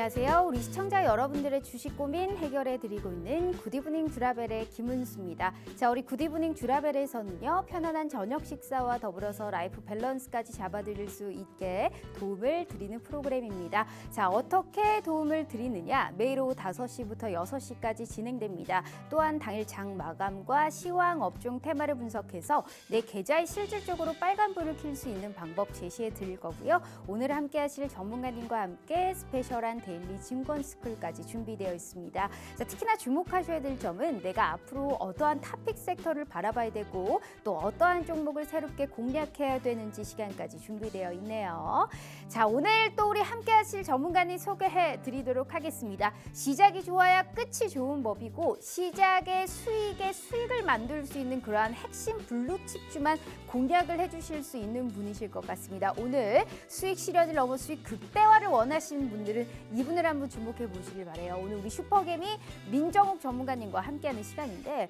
안녕하세요. 우리 시청자 여러분들의 주식 고민 해결해 드리고 있는 굿이브닝 주라벨의 김은수입니다. 자, 우리 굿이브닝 주라벨에서는요, 편안한 저녁 식사와 더불어서 라이프 밸런스까지 잡아드릴 수 있게 도움을 드리는 프로그램입니다. 자, 어떻게 도움을 드리느냐? 매일 오후 5시부터 6시까지 진행됩니다. 또한 당일 장 마감과 시황 업종 테마를 분석해서 내 계좌에 실질적으로 빨간불을 켤 수 있는 방법 제시해 드릴 거고요. 오늘 함께 하실 전문가님과 함께 스페셜한 데일리 증권 스쿨까지 준비되어 있습니다. 자, 특히나 주목하셔야 될 점은 내가 앞으로 어떠한 토픽 섹터를 바라봐야 되고 또 어떠한 종목을 새롭게 공략해야 되는지 시간까지 준비되어 있네요. 자, 오늘 또 우리 함께 하실 전문가님 소개해 드리도록 하겠습니다. 시작이 좋아야 끝이 좋은 법이고 시작의 수익을 만들 수 있는 그러한 핵심 블루칩주만 공략을 해주실 수 있는 분이실 것 같습니다. 오늘 수익 실현을 넘어 수익 극대화를 원하시는 분들은 이분을 한번 주목해 보시길 바래요. 오늘 우리 슈퍼개미 민정욱 전문가님과 함께하는 시간인데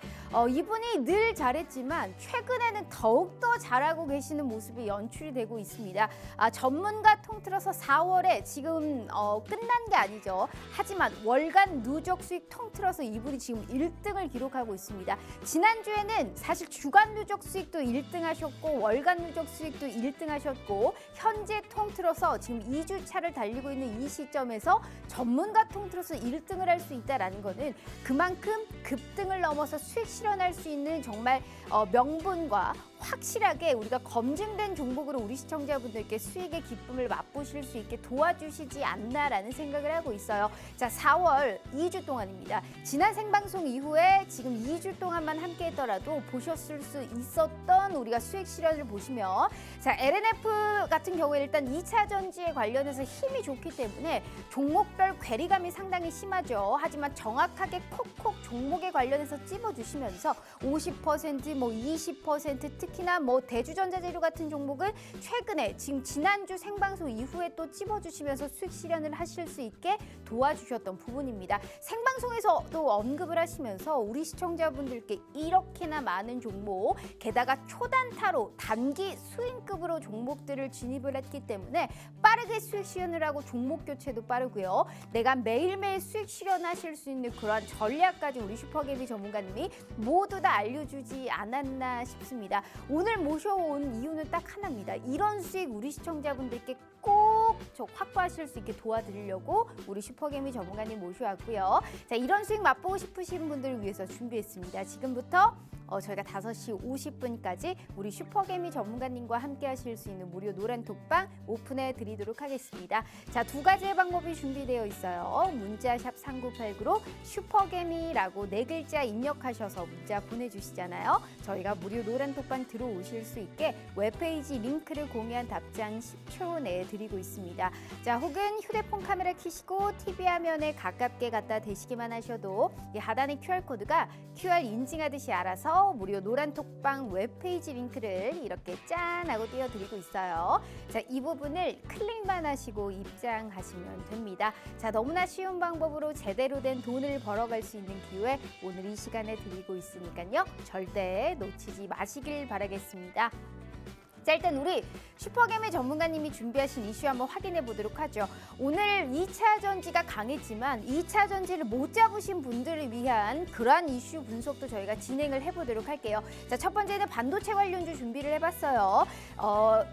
이분이 늘 잘했지만 최근에는 더욱더 잘하고 계시는 모습이 연출이 되고 있습니다. 전문가 통틀어서 4월에 지금 끝난 게 아니죠. 하지만 월간 누적 수익 통틀어서 이분이 지금 1등을 기록하고 있습니다. 지난주에는 사실 주간 누적 수익도 1등 하셨고 월간 누적 수익도 1등 하셨고 현재 통틀어서 지금 2주 차를 달리고 있는 이 시점에서 전문가 통틀어서 1등을 할 수 있다는 것은 그만큼 급등을 넘어서 수익 실현할 수 있는 정말 명분과 확실하게 우리가 검증된 종목으로 우리 시청자분들께 수익의 기쁨을 맛보실 수 있게 도와주시지 않나라는 생각을 하고 있어요. 자, 4월 2주 동안입니다. 지난 생방송 이후에 지금 2주 동안만 함께 했더라도 보셨을 수 있었던 우리가 수익 실현을 보시면 자, LNF 같은 경우에 일단 2차 전지에 관련해서 힘이 좋기 때문에 종목별 괴리감이 상당히 심하죠. 하지만 정확하게 콕콕 종목에 관련해서 찝어주시면서 50%, 뭐 20% 특히나 뭐 대주전자재료 같은 종목은 최근에 지금 지난주 생방송 이후에 또 찝어주시면서 수익 실현을 하실 수 있게 도와주셨던 부분입니다. 생방송에서도 언급을 하시면서 우리 시청자분들께 이렇게나 많은 종목 게다가 초단타로 단기 수익급으로 종목들을 진입을 했기 때문에 빠르게 수익 실현을 하고 종목 교체도 빠르고요. 내가 매일매일 수익 실현하실 수 있는 그러한 전략까지 우리 슈퍼개미 전문가님이 모두 다 알려주지 않았나 싶습니다. 오늘 모셔온 이유는 딱 하나입니다. 이런 수익 우리 시청자분들께 꼭 확보하실 수 있게 도와드리려고 우리 슈퍼개미 전문가님 모셔왔고요. 자, 이런 수익 맛보고 싶으신 분들을 위해서 준비했습니다. 지금부터 저희가 5시 50분까지 우리 슈퍼개미 전문가님과 함께 하실 수 있는 무료 노란 톡방 오픈해 드리도록 하겠습니다. 자, 두 가지의 방법이 준비되어 있어요. 문자샵 3989로 슈퍼개미라고 4글자 입력하셔서 문자 보내주시잖아요. 저희가 무료 노란 톡방 들어오실 수 있게 웹페이지 링크를 공유한 답장 10초 내에 드리고 있습니다. 자, 혹은 휴대폰 카메라 켜시고 TV 화면에 가깝게 갖다 대시기만 하셔도 이 하단의 QR코드가 QR 인증하듯이 알아서 무료 노란 톡방 웹페이지 링크를 이렇게 짠 하고 띄워드리고 있어요. 자, 이 부분을 클릭만 하시고 입장하시면 됩니다. 자, 너무나 쉬운 방법으로 제대로 된 돈을 벌어갈 수 있는 기회 오늘 이 시간에 드리고 있으니까요. 절대 놓치지 마시길 바라겠습니다. 자, 일단 우리 슈퍼개미 전문가님이 준비하신 이슈 한번 확인해 보도록 하죠. 오늘 2차 전지가 강했지만 2차 전지를 못 잡으신 분들을 위한 그러한 이슈 분석도 저희가 진행을 해보도록 할게요. 자, 첫 번째는 반도체 관련주 준비를 해봤어요.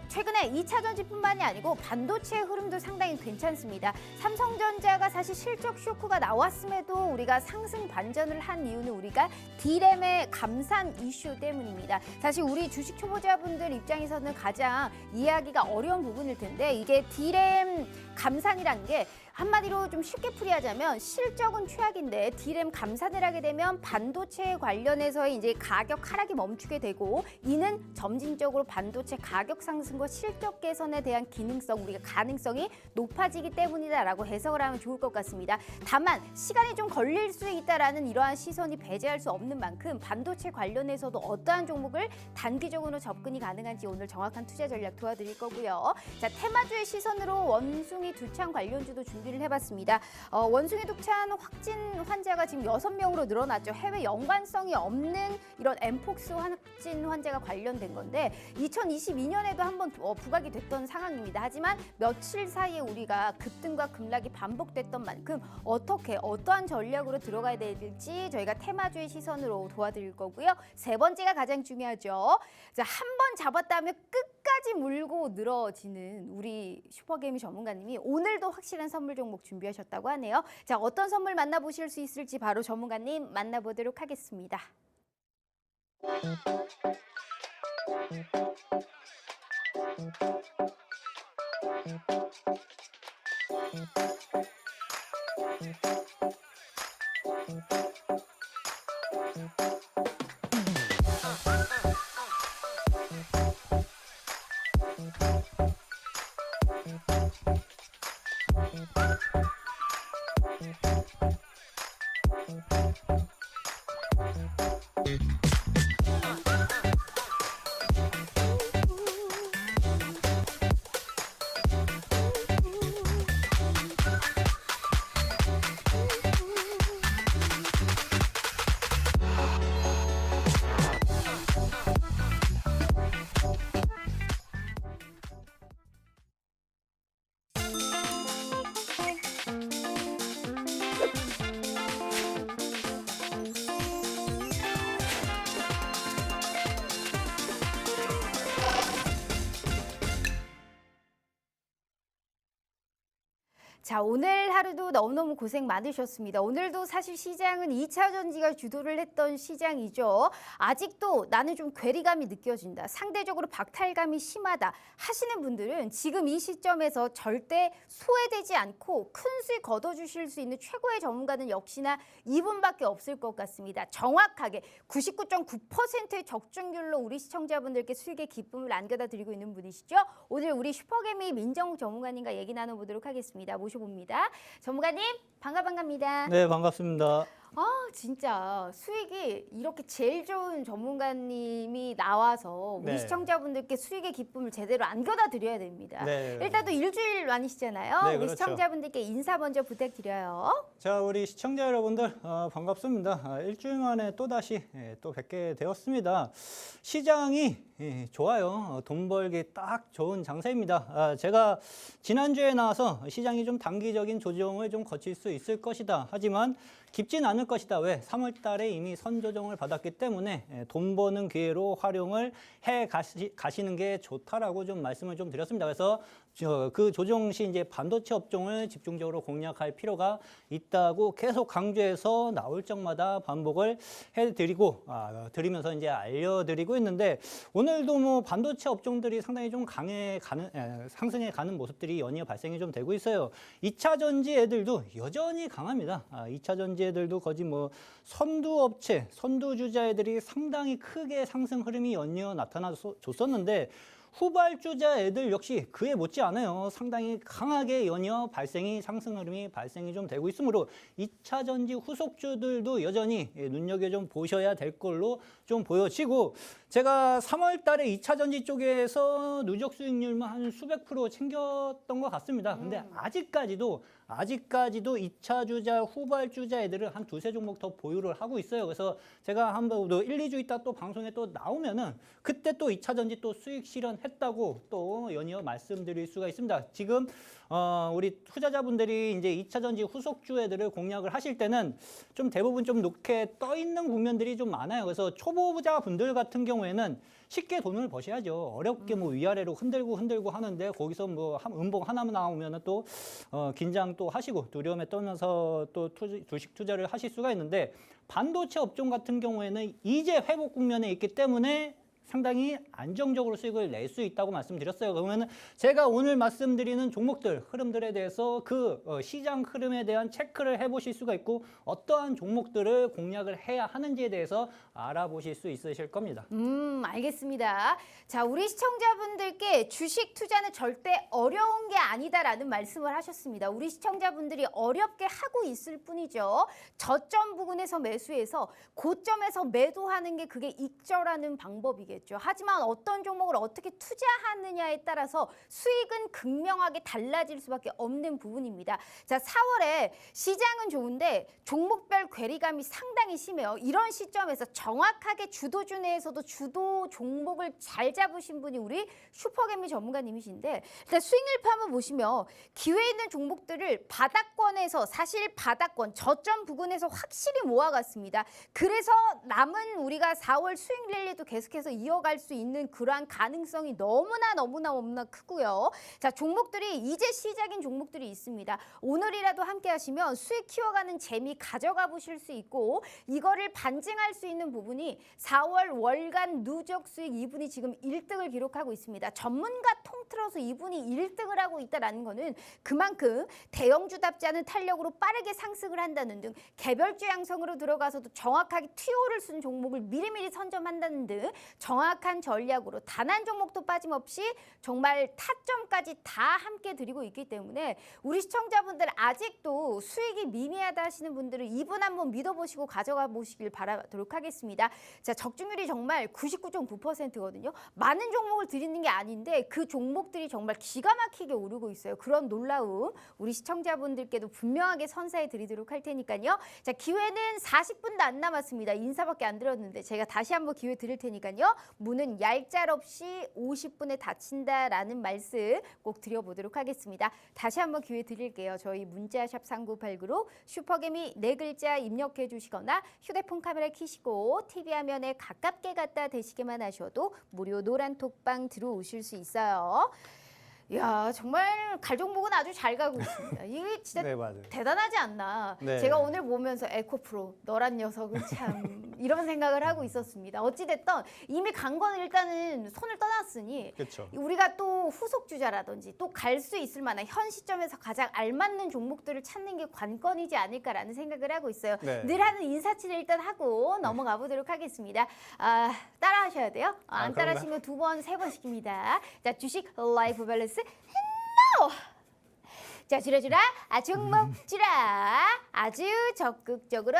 최근에 2차 전지뿐만이 아니고 반도체 흐름도 상당히 괜찮습니다. 삼성전자가 사실 실적 쇼크가 나왔음에도 우리가 상승 반전을 한 이유는 우리가 D램의 감산 이슈 때문입니다. 사실 우리 주식 초보자분들 입장에서는 가장 이해하기가 어려운 부분일 텐데 이게 D램 감산이라는 게 한마디로 좀 쉽게 풀이하자면 실적은 최악인데 D램 감산을 하게 되면 반도체 관련해서의 이제 가격 하락이 멈추게 되고 이는 점진적으로 반도체 가격 상승과 실적 개선에 대한 기능성, 우리가 가능성이 높아지기 때문이다라고 해석을 하면 좋을 것 같습니다. 다만 시간이 좀 걸릴 수 있다라는 이러한 시선이 배제할 수 없는 만큼 반도체 관련해서도 어떠한 종목을 단기적으로 접근이 가능한지 오늘 정확한 투자 전략 도와드릴 거고요. 자, 테마주의 시선으로 원숭이 원숭이 두창 관련주도 준비를 해봤습니다. 원숭이 두창 확진 환자가 지금 6명으로 늘어났죠. 해외 연관성이 없는 이런 엠폭스 확진 환자가 관련된 건데 2022년에도 한번 부각이 됐던 상황입니다. 하지만 며칠 사이에 우리가 급등과 급락이 반복됐던 만큼 어떠한 전략으로 들어가야 될지 저희가 테마주의 시선으로 도와드릴 거고요. 세 번째가 가장 중요하죠. 자, 한 번 잡았다면 끝까지 물고 늘어지는 우리 슈퍼개미 전문가님이 오늘도 확실한 선물 종목 준비하셨다고 하네요. 자, 어떤 선물 만나보실 수 있을지 바로 전문가님 만나보도록 하겠습니다. 자, 오늘 하루도 너무너무 고생 많으셨습니다. 오늘도 사실 시장은 2차 전지가 주도를 했던 시장이죠. 아직도 나는 좀 괴리감이 느껴진다. 상대적으로 박탈감이 심하다 하시는 분들은 지금 이 시점에서 절대 소외되지 않고 큰 수익 거둬주실 수 있는 최고의 전문가는 역시나 이분밖에 없을 것 같습니다. 정확하게 99.9%의 적중률로 우리 시청자분들께 수익의 기쁨을 안겨다 드리고 있는 분이시죠. 오늘 우리 슈퍼개미 민정욱 전문가님과 얘기 나눠보도록 하겠습니다. 모셔봅니다. 전문가님 반갑습니다. 네, 반갑습니다. 진짜 수익이 이렇게 제일 좋은 전문가님이 나와서 우리 네. 시청자분들께 수익의 기쁨을 제대로 안겨다 드려야 됩니다. 네. 일단 또 일주일 만이시잖아요. 네, 우리 그렇죠. 시청자분들께 인사 먼저 부탁드려요. 자, 우리 시청자 여러분들 반갑습니다. 일주일 만에 또다시 또 뵙게 되었습니다. 시장이 좋아요. 돈 벌기 딱 좋은 장세입니다. 제가 지난주에 나와서 시장이 좀 단기적인 조정을 좀 거칠 수 있을 것이다. 하지만 깊진 않을 것이다. 왜? 3월 달에 이미 선조정을 받았기 때문에 돈 버는 기회로 활용을 해 가시는 게 좋다라고 좀 말씀을 좀 드렸습니다. 그래서 그 조정 시 이제 반도체 업종을 집중적으로 공략할 필요가 있다고 계속 강조해서 나올 적마다 반복을 해드리고 드리면서 이제 알려드리고 있는데 오늘도 뭐 반도체 업종들이 상당히 좀 상승해 가는 모습들이 연이어 발생이 좀 되고 있어요. 2차 전지 애들도 여전히 강합니다. 2차 전지 애들도 거의 뭐 선두업체, 선두주자 애들이 상당히 크게 상승 흐름이 연이어 나타나줬었는데 후발주자 애들 역시 그에 못지않아요. 상당히 강하게 연이어 상승 흐름이 발생이 좀 되고 있으므로 2차 전지 후속주들도 여전히 눈여겨 좀 보셔야 될 걸로 좀 보여지고 제가 3월 달에 2차 전지 쪽에서 누적 수익률만 한 수백 프로 챙겼던 것 같습니다. 근데 아직까지도 2차 주자, 후발 주자 애들을 한 두세 종목 더 보유를 하고 있어요. 그래서 제가 한번 1, 2주 있다 또 방송에 또 나오면은 그때 또 2차 전지 또 수익 실현했다고 또 연이어 말씀드릴 수가 있습니다. 지금 우리 투자자분들이 이제 2차 전지 후속주 애들을 공략을 하실 때는 좀 대부분 좀 높게 떠 있는 국면들이 좀 많아요. 그래서 초보자 분들 같은 경우에는 쉽게 돈을 버셔야죠. 어렵게 뭐 위아래로 흔들고 하는데 거기서 뭐 음봉 하나만 나오면은 또 긴장 또 하시고 두려움에 떨면서 또 주식 투자를 하실 수가 있는데 반도체 업종 같은 경우에는 이제 회복 국면에 있기 때문에 상당히 안정적으로 수익을 낼 수 있다고 말씀드렸어요. 그러면 제가 오늘 말씀드리는 종목들, 흐름들에 대해서 그 시장 흐름에 대한 체크를 해보실 수가 있고 어떠한 종목들을 공략을 해야 하는지에 대해서 알아보실 수 있으실 겁니다. 알겠습니다. 자, 우리 시청자분들께 주식 투자는 절대 어려운 게 아니다라는 말씀을 하셨습니다. 우리 시청자분들이 어렵게 하고 있을 뿐이죠. 저점 부근에서 매수해서 고점에서 매도하는 게 그게 익절하는 방법이겠죠. 되겠죠. 하지만 어떤 종목을 어떻게 투자하느냐에 따라서 수익은 극명하게 달라질 수밖에 없는 부분입니다. 자, 4월에 시장은 좋은데 종목별 괴리감이 상당히 심해요. 이런 시점에서 정확하게 주도주 내에서도 주도 종목을 잘 잡으신 분이 우리 슈퍼개미 전문가님이신데, 일단 수익률표 한번 보시면 기회 있는 종목들을 바닥권에서, 사실 바닥권 저점 부근에서 확실히 모아갔습니다. 그래서 남은 우리가 4월 수익 랠리도 계속해서 이어갈 수 있는 그러한 가능성이 너무나 크고요. 자, 종목들이 이제 시작인 종목들이 있습니다. 오늘이라도 함께 하시면 수익 키워가는 재미 가져가 보실 수 있고, 이거를 반증할 수 있는 부분이 4월 월간 누적 수익 이분이 지금 1등을 기록하고 있습니다. 전문가 통틀어서 이분이 1등을 하고 있다는 거는 그만큼 대형주답지 않은 탄력으로 빠르게 상승을 한다는 등, 개별주 양성으로 들어가서도 정확하게 TO를 쓴 종목을 미리미리 선점한다는 등 정확한 전략으로 단 한 종목도 빠짐없이 정말 타점까지 다 함께 드리고 있기 때문에 우리 시청자분들 아직도 수익이 미미하다 하시는 분들은 이분 한번 믿어보시고 가져가 보시길 바라도록 하겠습니다. 자, 적중률이 정말 99.9%거든요. 많은 종목을 드리는 게 아닌데 그 종목들이 정말 기가 막히게 오르고 있어요. 그런 놀라움 우리 시청자분들께도 분명하게 선사해 드리도록 할 테니까요. 자, 기회는 40분도 안 남았습니다. 인사밖에 안 드렸는데 제가 다시 한번 기회 드릴 테니까요. 문은 얄짤없이 50분에 닫힌다라는 말씀 꼭 드려보도록 하겠습니다. 다시 한번 기회 드릴게요. 저희 문자샵 3989로 슈퍼개미 4글자 입력해 주시거나 휴대폰 카메라 켜시고 TV 화면에 가깝게 갖다 대시기만 하셔도 무료 노란 톡방 들어오실 수 있어요. 이야, 정말 갈종목은 아주 잘 가고 있습니다. 이게 진짜 네, 맞아요. 대단하지 않나. 네. 제가 오늘 보면서 에코프로 너란 녀석은 참 이런 생각을 하고 있었습니다. 어찌됐든 이미 간 거는 일단은 손을 떠났으니 그렇죠. 우리가 또 후속주자라든지 또 갈 수 있을 만한 현 시점에서 가장 알맞는 종목들을 찾는 게 관건이지 않을까라는 생각을 하고 있어요. 네. 늘 하는 인사치를 일단 하고 넘어가 보도록 하겠습니다. 아, 따라 하셔야 돼요. 안 따라 하시면 2번, 3번 시킵니다. 자, 주식 라이프 밸런스 노! 자, 주라 종목 주라 아주 적극적으로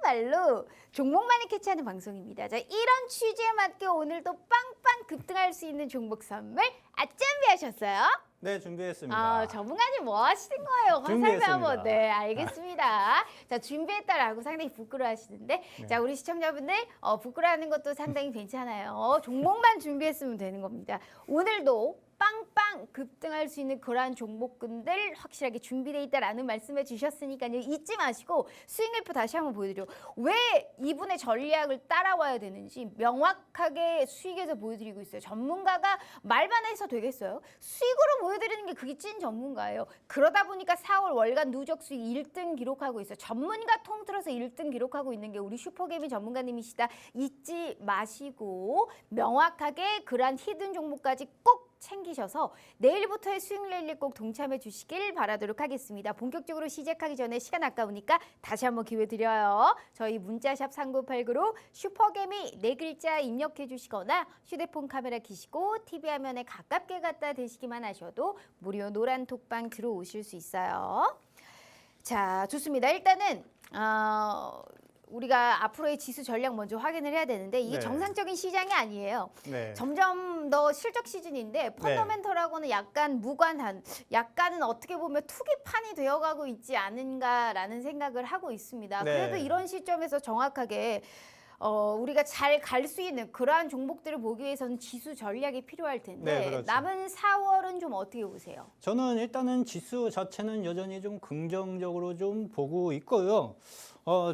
정말로 종목만을 캐치하는 방송입니다. 자, 이런 취지에 맞게 오늘도 빵빵 급등할 수 있는 종목 선물 준비하셨어요? 네, 준비했습니다. 아, 전문가님 뭐 하시는 거예요? 화살표 준비했습니다. 한번. 네, 알겠습니다. 자, 준비했다라고 상당히 부끄러워하시는데, 네. 자, 우리 시청자분들 부끄러워하는 것도 상당히 괜찮아요. 종목만 준비했으면 되는 겁니다. 오늘도 빵빵 급등할 수 있는 그러한 종목군들 확실하게 준비되어 있다라는 말씀해 주셨으니까요. 잊지 마시고 수익률표 다시 한번 보여드려. 왜 이분의 전략을 따라와야 되는지 명확하게 수익에서 보여드리고 있어요. 전문가가 말만 해서 되겠어요? 수익으로 보여드리는 게 그게 찐 전문가예요. 그러다 보니까 4월 월간 누적 수익 1등 기록하고 있어요. 전문가 통틀어서 1등 기록하고 있는 게 우리 슈퍼개미 전문가님이시다. 잊지 마시고 명확하게 그러한 히든 종목까지 꼭 챙기셔서 내일부터의 수익 랠리 꼭 동참해 주시길 바라도록 하겠습니다. 본격적으로 시작하기 전에 시간 아까우니까 다시 한번 기회 드려요. 저희 문자샵 3989로 슈퍼개미 4글자 입력해 주시거나 휴대폰 카메라 켜시고 TV 화면에 가깝게 갖다 대시기만 하셔도 무료 노란 톡방 들어오실 수 있어요. 자, 좋습니다. 일단은 우리가 앞으로의 지수 전략 먼저 확인을 해야 되는데 이게 네. 정상적인 시장이 아니에요. 네. 점점 더 실적 시즌인데 펀더멘털하고는 약간 무관한, 약간은 어떻게 보면 투기판이 되어가고 있지 않은가라는 생각을 하고 있습니다. 네. 그래도 이런 시점에서 정확하게 우리가 잘 갈 수 있는 그러한 종목들을 보기 위해서는 지수 전략이 필요할 텐데 네, 그렇죠. 남은 4월은 좀 어떻게 보세요? 저는 일단은 지수 자체는 여전히 좀 긍정적으로 좀 보고 있고요.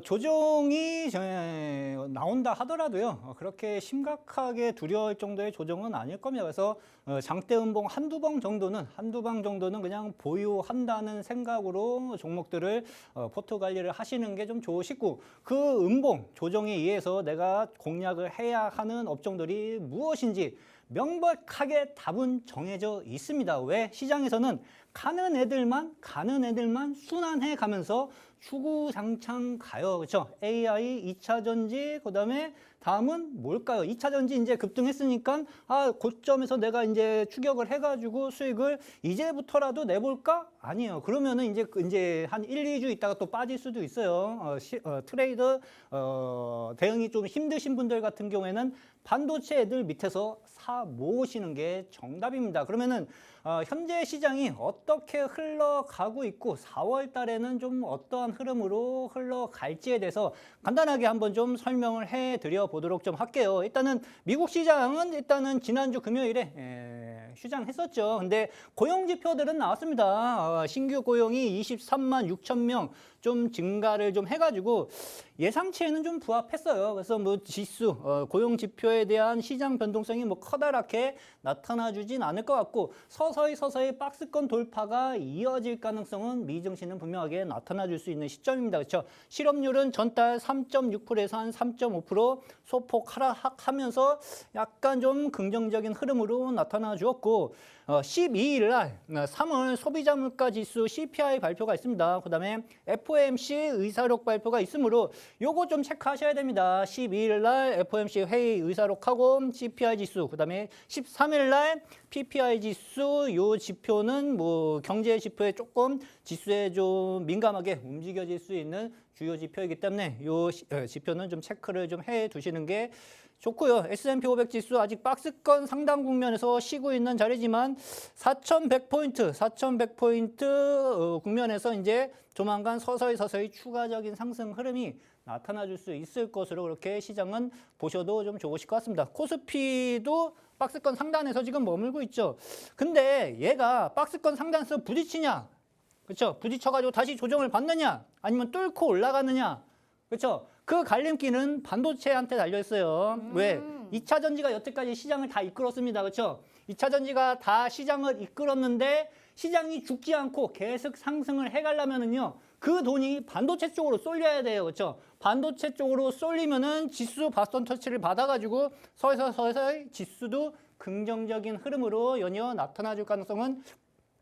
조정이 나온다 하더라도요. 그렇게 심각하게 두려울 정도의 조정은 아닐 겁니다. 그래서 장대 음봉 한두 방 정도는 그냥 보유한다는 생각으로 종목들을 포트 관리를 하시는 게 좀 좋으시고, 그 음봉 조정에 의해서 내가 공략을 해야 하는 업종들이 무엇인지 명백하게 답은 정해져 있습니다. 왜? 시장에서는 가는 애들만 순환해 가면서 주구장창 가요. 그렇죠? AI 2차 전지, 그다음에 다음은 뭘까요? 2차 전지 이제 급등했으니까 고점에서 내가 이제 추격을 해가지고 수익을 이제부터라도 내볼까? 아니에요. 그러면은 이제 한 1, 2주 있다가 또 빠질 수도 있어요. 트레이더 대응이 좀 힘드신 분들 같은 경우에는 반도체 애들 밑에서 사 모으시는 게 정답입니다. 그러면은 현재 시장이 어떻게 흘러가고 있고 4월 달에는 좀 어떠한 흐름으로 흘러갈지에 대해서 간단하게 한번 좀 설명을 해드려 보도록 좀 할게요. 일단은 미국 시장은 일단은 지난주 금요일에 휴장했었죠. 근데 고용 지표들은 나왔습니다. 신규 고용이 23만 6천 명 좀 증가를 좀 해가지고 예상치에는 좀 부합했어요. 그래서 뭐 지수, 고용 지표에 대한 시장 변동성이 뭐 커다랗게 나타나주진 않을 것 같고 서서히 박스권 돌파가 이어질 가능성은 미증시는 분명하게 나타나줄 수 있는 시점입니다. 그렇죠? 실업률은 전달 3.6%에서 한 3.5% 소폭 하락하면서 약간 좀 긍정적인 흐름으로 나타나 주었고 12일 날 3월 소비자 물가 지수 CPI 발표가 있습니다. 그다음에 FOMC 의사록 발표가 있으므로 요거 좀 체크하셔야 됩니다. 12일 날 FOMC 회의 의사록하고 CPI 지수, 그다음에 13일 날 PPI 지수, 요 지표는 뭐 경제 지표에 조금 지수에 좀 민감하게 움직여질 수 있는 주요 지표이기 때문에 요 지표는 좀 체크를 좀 해 두시는 게 좋고요. S&P 500 지수 아직 박스권 상당 국면에서 쉬고 있는 자리지만 4,100포인트 국면에서 이제 조만간 서서히 추가적인 상승 흐름이 나타나줄 수 있을 것으로 그렇게 시장은 보셔도 좀 좋으실 것 같습니다. 코스피도 박스권 상단에서 지금 머물고 있죠. 근데 얘가 박스권 상단에서 부딪히냐? 그렇죠? 부딪혀가지고 다시 조정을 받느냐? 아니면 뚫고 올라가느냐? 그렇죠? 그 갈림길은 반도체한테 달려있어요. 왜? 2차 전지가 여태까지 시장을 다 이끌었습니다. 그렇죠? 2차 전지가 다 시장을 이끌었는데 시장이 죽지 않고 계속 상승을 해가려면은요. 그 돈이 반도체 쪽으로 쏠려야 돼요. 그렇죠? 반도체 쪽으로 쏠리면은 지수 바스턴 터치를 받아가지고 서서히 지수도 긍정적인 흐름으로 연이어 나타나줄 가능성은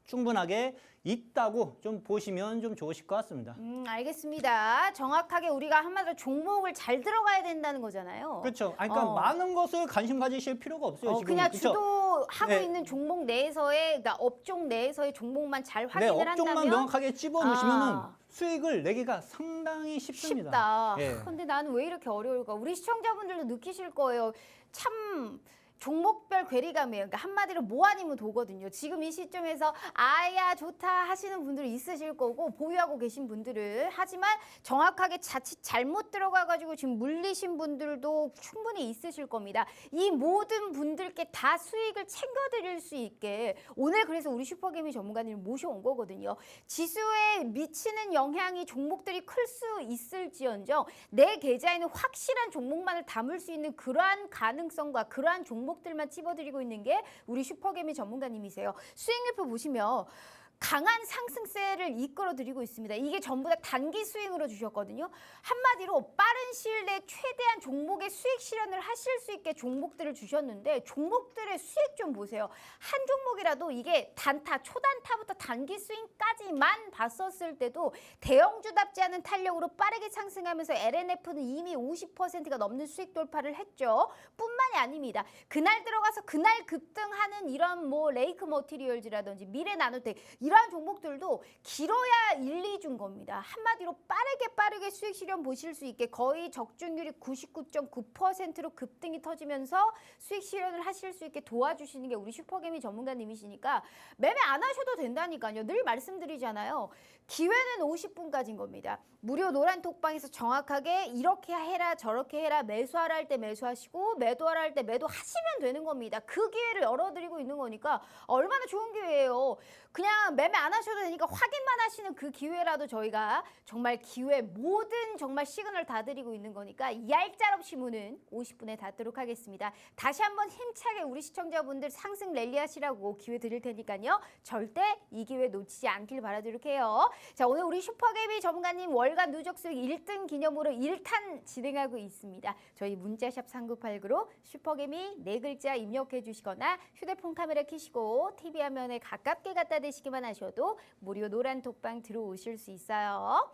충분하게 있다고 좀 보시면 좀 좋으실 것 같습니다. 알겠습니다. 정확하게 우리가 한마디로 종목을 잘 들어가야 된다는 거잖아요. 그렇죠. 그러니까 많은 것을 관심 가지실 필요가 없어요. 지금. 그냥 그렇죠? 주도하고 네. 있는 종목 내에서의, 그러니까 업종 내에서의 종목만 잘 확인을 네, 업종만 한다면 명확하게 집어넣으시면은 수익을 내기가 상당히 쉽습니다. 쉽다. 예. 근데 나는 왜 이렇게 어려울까? 우리 시청자분들도 느끼실 거예요. 참 종목별 괴리감이에요. 그러니까 한마디로 뭐 아니면 도거든요. 지금 이 시점에서 아야 좋다 하시는 분들이 있으실 거고 보유하고 계신 분들은 하지만 정확하게 자칫 잘못 들어가가지고 지금 물리신 분들도 충분히 있으실 겁니다. 이 모든 분들께 다 수익을 챙겨드릴 수 있게 오늘 그래서 우리 슈퍼개미 전문가님을 모셔온 거거든요. 지수에 미치는 영향이 종목들이 클 수 있을지언정 내 계좌에는 확실한 종목만을 담을 수 있는 그러한 가능성과 그러한 종목들만 찝어드리고 있는 게 우리 슈퍼개미 전문가님이세요. 수익률표 보시면 강한 상승세를 이끌어드리고 있습니다. 이게 전부 다 단기 스윙으로 주셨거든요. 한마디로 빠른 시일 내에 최대한 종목의 수익 실현을 하실 수 있게 종목들을 주셨는데 종목들의 수익 좀 보세요. 한 종목이라도 이게 단타, 초단타부터 단기 스윙까지만 봤었을 때도 대형주답지 않은 탄력으로 빠르게 상승하면서 LNF는 이미 50%가 넘는 수익 돌파를 했죠. 뿐만이 아닙니다. 그날 들어가서 그날 급등하는 이런 뭐 레이크 머티리얼즈라든지 미래 나노텍 이러한 종목들도 길어야 1, 2준 겁니다. 한마디로 빠르게 수익 실현 보실 수 있게 거의 적중률이 99.9%로 급등이 터지면서 수익 실현을 하실 수 있게 도와주시는 게 우리 슈퍼개미 전문가님이시니까 매매 안 하셔도 된다니까요. 늘 말씀드리잖아요. 기회는 50분까지인 겁니다. 무료 노란 톡방에서 정확하게 이렇게 해라 저렇게 해라 매수하라 할 때 매수하시고 매도하라 할 때 매도하시면 되는 겁니다. 그 기회를 열어드리고 있는 거니까 얼마나 좋은 기회예요. 그냥 매매 안 하셔도 되니까 확인만 하시는 그 기회라도 저희가 정말 기회 모든 정말 시그널 다 드리고 있는 거니까 얄짤없이 문은 50분에 닫도록 하겠습니다. 다시 한번 힘차게 우리 시청자분들 상승 랠리 하시라고 기회 드릴 테니까요. 절대 이 기회 놓치지 않길 바라도록 해요. 자, 오늘 우리 슈퍼개미 전문가님 월간 누적 수익 1등 기념으로 1탄 진행하고 있습니다. 저희 문자샵 3989로 슈퍼개미 4글자 입력해 주시거나 휴대폰 카메라 켜시고 TV 화면에 가깝게 갖다 대시기만 하셔도 무료 노란 톡방 들어오실 수 있어요.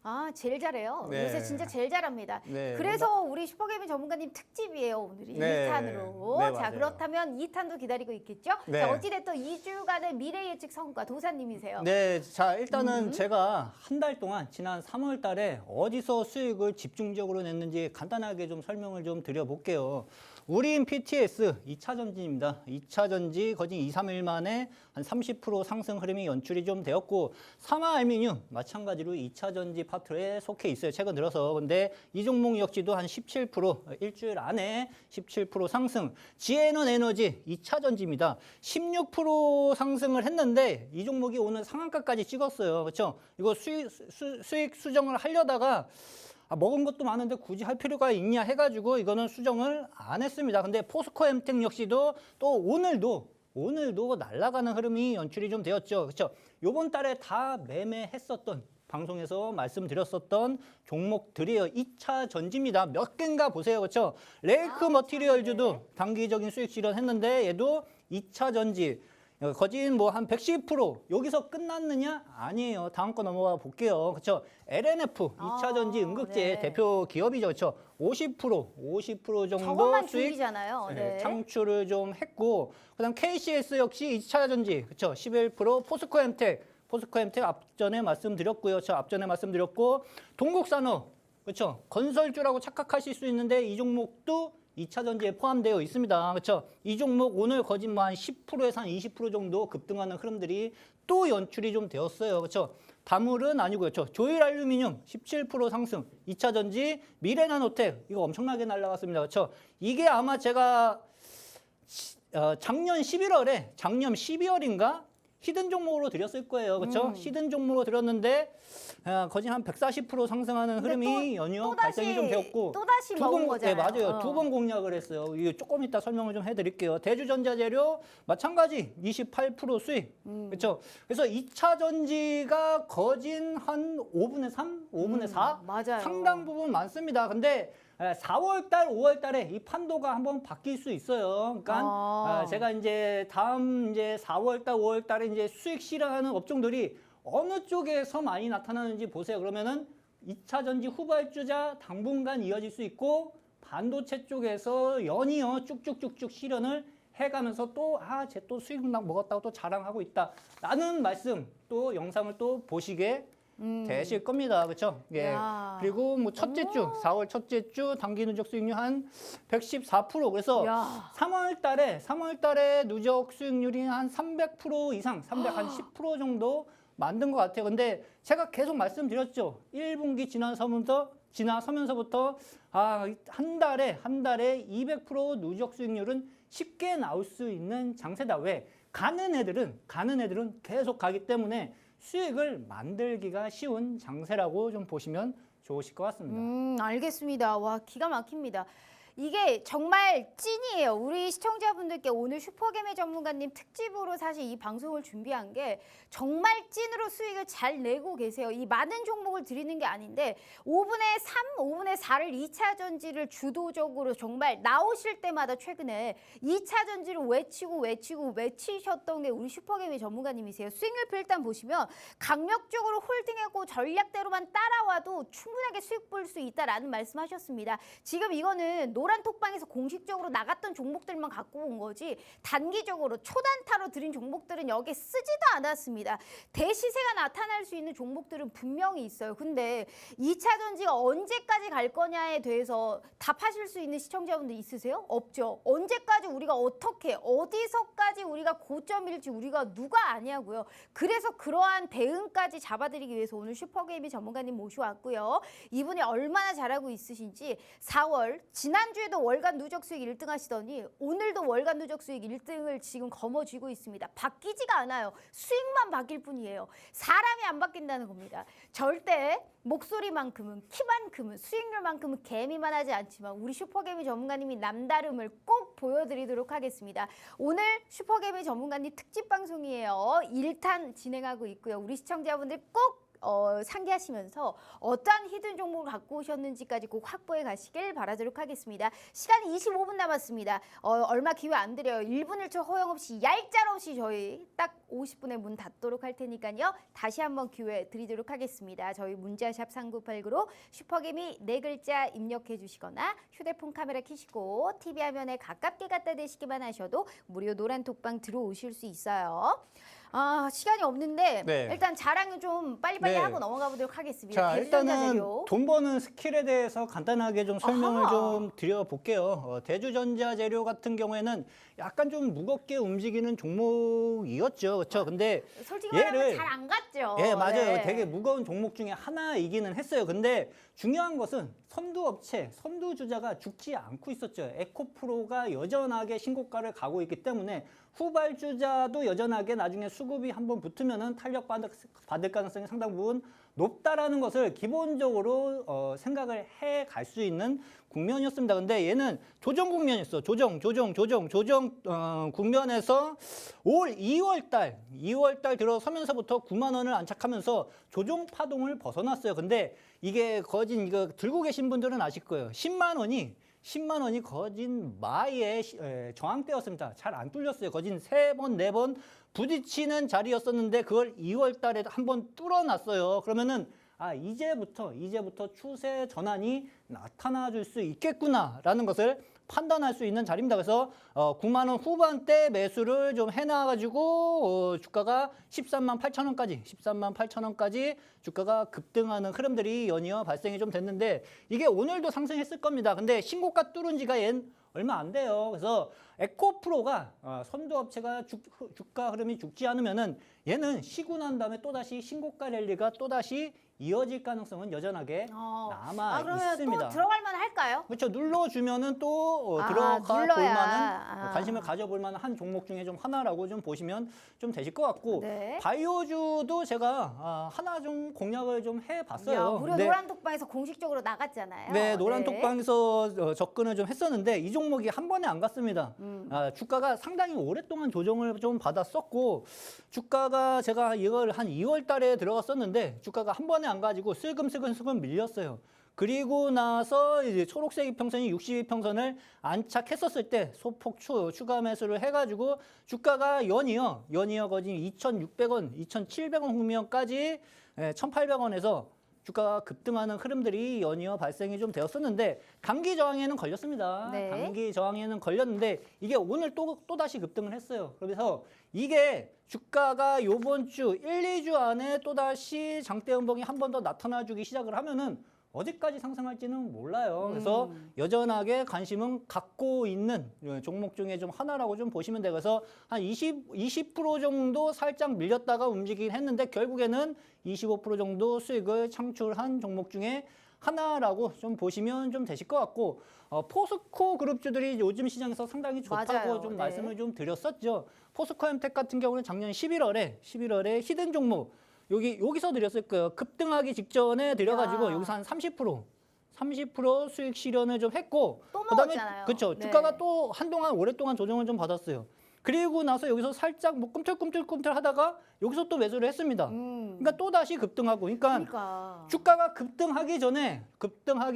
아, 제일 잘해요. 네. 요새 진짜 제일 잘합니다. 네, 그래서 우리 슈퍼게이밍 전문가님 특집이에요, 오늘이. 네. 1탄으로. 네, 자, 맞아요. 그렇다면 2탄도 기다리고 있겠죠? 네. 자, 어찌됐든 2주간의 미래 예측 성과 도사님이세요. 네, 자 일단은 제가 한 달 동안 지난 3월 달에 어디서 수익을 집중적으로 냈는지 간단하게 좀 설명을 좀 드려볼게요. 우린 PTS 2차 전지입니다. 2차 전지 거진 2, 3일 만에 한 30% 상승 흐름이 연출이 좀 되었고 삼화알미늄 마찬가지로 2차 전지 파트에 속해 있어요. 최근 들어서. 근데 이 종목 역시도 한 17% 일주일 안에 17% 상승. 지에넌 에너지 2차 전지입니다. 16% 상승을 했는데 이 종목이 오늘 상한가까지 찍었어요. 그렇죠? 이거 수익 수정을 하려다가 먹은 것도 많은데 굳이 할 필요가 있냐 해가지고 이거는 수정을 안 했습니다. 근데 포스코엠텍 역시도 또 오늘도 날아가는 흐름이 연출이 좀 되었죠. 그렇죠? 요번 달에 다 매매했었던 방송에서 말씀드렸었던 종목들이에요. 2차 전지입니다. 몇 개인가 보세요. 그렇죠? 레이크 머티리얼즈도 단기적인 수익 실현했는데 얘도 2차 전지 거진 뭐 한 110% 여기서 끝났느냐? 아니에요. 다음 거 넘어가 볼게요. 그렇죠? LNF 2차 전지 응급제 네. 대표 기업이죠. 그렇죠? 50% 정도 저것만 수익 중이잖아요. 네. 창출을 좀 했고 그다음 KCS 역시 2차 전지 그렇죠? 11% 포스코엠텍 앞전에 말씀드렸고요. 저 앞전에 말씀드렸고 동국산업 그렇죠? 건설주라고 착각하실 수 있는데 이 종목도 2차 전지에 포함되어 있습니다. 그렇죠? 이 종목 오늘 거진 뭐 한 10%에서 한 20% 정도 급등하는 흐름들이 또 연출이 좀 되었어요. 그렇죠? 다물은 아니고요. 그렇죠? 조일알루미늄 17% 상승, 2차 전지, 미래나노텍 이거 엄청나게 날라갔습니다. 그렇죠? 이게 아마 제가 작년 12월인가 히든 종목으로 드렸을 거예요. 그렇죠? 히든 종목으로 드렸는데 거진 한 140% 상승하는 흐름이 연이어 발생이 좀 되었고 또다시 먹은 거잖아요. 네, 맞아요. 두 번 공략을 했어요. 이거 조금 이따 설명을 좀 해드릴게요. 대주전자재료 마찬가지 28% 수익. 그렇죠? 그래서 2차 전지가 거진 한 5분의 3, 5분의 4 맞아요. 상당 부분 많습니다. 근데 4월 달, 5월 달에 이 판도가 한번 바뀔 수 있어요. 그러니까 제가 이제 다음 이제 4월 달, 5월 달에 이제 수익 실현하는 업종들이 어느 쪽에서 많이 나타나는지 보세요. 그러면은 2차 전지 후발주자 당분간 이어질 수 있고 반도체 쪽에서 연이어 쭉쭉쭉쭉 실현을 해가면서 또 쟤 또 수익 먹었다고 또 자랑하고 있다. 라는 말씀 또 영상을 또 보시게 되실 겁니다. 그렇죠? 예. 야. 그리고 뭐 첫째 주, 4월 첫째 주 단기 누적 수익률 한 114%. 그래서 야. 3월 달에 누적 수익률이 한 300% 이상, 310% 정도 만든 것 같아요. 근데 제가 계속 말씀드렸죠. 1분기 지나서면서부터 한 달에 200% 누적 수익률은 쉽게 나올 수 있는 장세다. 왜? 가는 애들은 계속 가기 때문에 수익을 만들기가 쉬운 장세라고 좀 보시면 좋으실 것 같습니다. 알겠습니다. 와, 기가 막힙니다. 이게 정말 찐이에요. 우리 시청자분들께 오늘 슈퍼게임의 전문가님 특집으로 사실 이 방송을 준비한 게 정말 찐으로 수익을 잘 내고 계세요. 이 많은 종목을 드리는 게 아닌데 5분의 3, 5분의 4를 2차 전지를 주도적으로 정말 나오실 때마다 최근에 2차 전지를 외치셨던 게 우리 슈퍼게임의 전문가님이세요. 수익률표 일단 보시면 강력적으로 홀딩하고 전략대로만 따라와도 충분하게 수익 볼 수 있다라는 말씀하셨습니다. 지금 이거는 노란 톡방에서 공식적으로 나갔던 종목들만 갖고 온 거지 단기적으로 초단타로 드린 종목들은 여기에 쓰지도 않았습니다. 대시세가 나타날 수 있는 종목들은 분명히 있어요. 근데 2차 전지가 언제까지 갈 거냐에 대해서 답하실 수 있는 시청자분들 있으세요? 없죠. 언제까지 우리가 어떻게 어디서까지 우리가 고점일지 우리가 누가 아냐고요. 그래서 그러한 대응까지 잡아드리기 위해서 오늘 슈퍼게임의 전문가님 모셔왔고요. 이분이 얼마나 잘하고 있으신지 4월 지난주에도 월간 누적 수익 1등 하시더니 오늘도 월간 누적 수익 1등을 지금 거머쥐고 있습니다. 바뀌지가 않아요. 수익만 바뀔 뿐이에요. 사람이 안 바뀐다는 겁니다. 절대 목소리만큼은 키만큼은 수익률만큼은 개미만 하지 않지만 우리 슈퍼개미 전문가님이 남다름을 꼭 보여드리도록 하겠습니다. 오늘 슈퍼개미 전문가님 특집 방송이에요. 1탄 진행하고 있고요. 우리 시청자분들 꼭 상기하시면서 어떠한 히든 종목을 갖고 오셨는지까지 꼭 확보해 가시길 바라도록 하겠습니다. 시간이 25분 남았습니다. 얼마 기회 안 드려요. 1분 1초 허용 없이 얄짤없이 저희 딱 50분에 문 닫도록 할 테니까요. 다시 한번 기회 드리도록 하겠습니다. 저희 문자샵 3989로 슈퍼개미 4글자 입력해 주시거나 휴대폰 카메라 켜시고 TV 화면에 가깝게 갖다 대시기만 하셔도 무료 노란 톡방 들어오실 수 있어요. 시간이 없는데 네. 일단 자랑은 좀 빨리빨리 네. 하고 넘어가 보도록 하겠습니다. 자, 대주전자 일단은 재료. 돈 버는 스킬에 대해서 간단하게 좀 설명을 아하. 좀 드려볼게요. 대주전자 재료 같은 경우에는 약간 좀 무겁게 움직이는 종목이었죠. 그렇죠? 근데 솔직히 말하면 얘를- 잘 안 갔죠. 예, 맞아요. 네. 되게 무거운 종목 중에 하나이기는 했어요. 근데 중요한 것은 선두업체, 선두주자가 죽지 않고 있었죠. 에코프로가 여전하게 신고가를 가고 있기 때문에 후발주자도 여전하게 나중에 수급이 한번 붙으면은 탄력받을 가능성이 상당 부분 높다라는 것을 기본적으로 생각을 해 갈 수 있는 국면이었습니다. 근데 얘는 조정 국면이었어. 조정 국면에서 올 2월 달 들어서면서부터 9만 원을 안착하면서 조정 파동을 벗어났어요. 근데 이게 거진 이거 들고 계신 분들은 아실 거예요. 10만 원이 거진 마의 저항대였습니다. 잘 안 뚫렸어요. 거진 3번, 4번 부딪히는 자리였었는데 그걸 2월 달에 한번 뚫어놨어요. 그러면은 이제부터 추세 전환이 나타나 줄 수 있겠구나라는 것을 판단할 수 있는 자리입니다. 그래서 9만 원 후반대 매수를 좀 해놔가지고 주가가 13만 8천 원까지 주가가 급등하는 흐름들이 연이어 발생이 좀 됐는데 이게 오늘도 상승했을 겁니다. 근데 신고가 뚫은 지가 얼마 안 돼요. 그래서 에코프로가 선두업체가 주가 흐름이 죽지 않으면은 얘는 쉬고 난 다음에 또다시 신고가 랠리가 또다시 이어질 가능성은 여전하게 남아 그러면 있습니다. 또 들어갈 만 할까요? 그렇죠. 눌러주면은 또 들어가 볼 눌러야. 만한 관심을 가져볼 만한 한 종목 중에 좀 하나라고 좀 보시면 좀 되실 것 같고 네. 바이오주도 제가 하나 좀 공략을 좀 해봤어요. 무료 네. 노란 톡방에서 공식적으로 나갔잖아요. 네, 노란 톡방에서 접근을 좀 했었는데 이 종목이 한 번에 안 갔습니다. 주가가 상당히 오랫동안 조정을 좀 받았었고 주가가 제가 이걸 한 2월 달에 들어갔었는데 주가가 한 번에 안 가지고 슬금 밀렸어요. 그리고 나서 이제 초록색 이평선이 62평선을 안착했었을 때 소폭 추가 매수를 해가지고 주가가 연이어 거진 2,600원, 2,700원 국면까지 1,800원에서 주가가 급등하는 흐름들이 연이어 발생이 좀 되었었는데 단기 저항에는 걸렸습니다. 네. 단기 저항에는 걸렸는데 이게 오늘 또다시 급등을 했어요. 그래서 이게 주가가 요번 주 1, 2주 안에 또다시 장대 음봉이 한 번 더 나타나주기 시작을 하면은 어디까지 상승할지는 몰라요. 그래서 여전하게 관심은 갖고 있는 종목 중에 좀 하나라고 좀 보시면 돼요. 그래서 한 20% 정도 살짝 밀렸다가 움직이긴 했는데 결국에는 25% 정도 수익을 창출한 종목 중에 하나라고 좀 보시면 좀 되실 것 같고 포스코 그룹주들이 요즘 시장에서 상당히 좋다고 맞아요. 좀 네. 말씀을 좀 드렸었죠. 포스코엠텍 같은 경우는 작년 11월에 히든 종목 여기서 드렸을 거예요. 급등하기 직전에 드려가지고 여기서 한 30% 수익 실현을 좀 했고 또 그다음에 먹었잖아요. 그렇죠. 네. 주가가 또 한동안 오랫동안 조정을 좀 받았어요. 그리고 나서 여기서 살짝 뭐 꿈틀꿈틀 하다가 여기서 또 매수를 했습니다. 그러니까 또 다시 급등하고 그러니까. 주가가 급등하기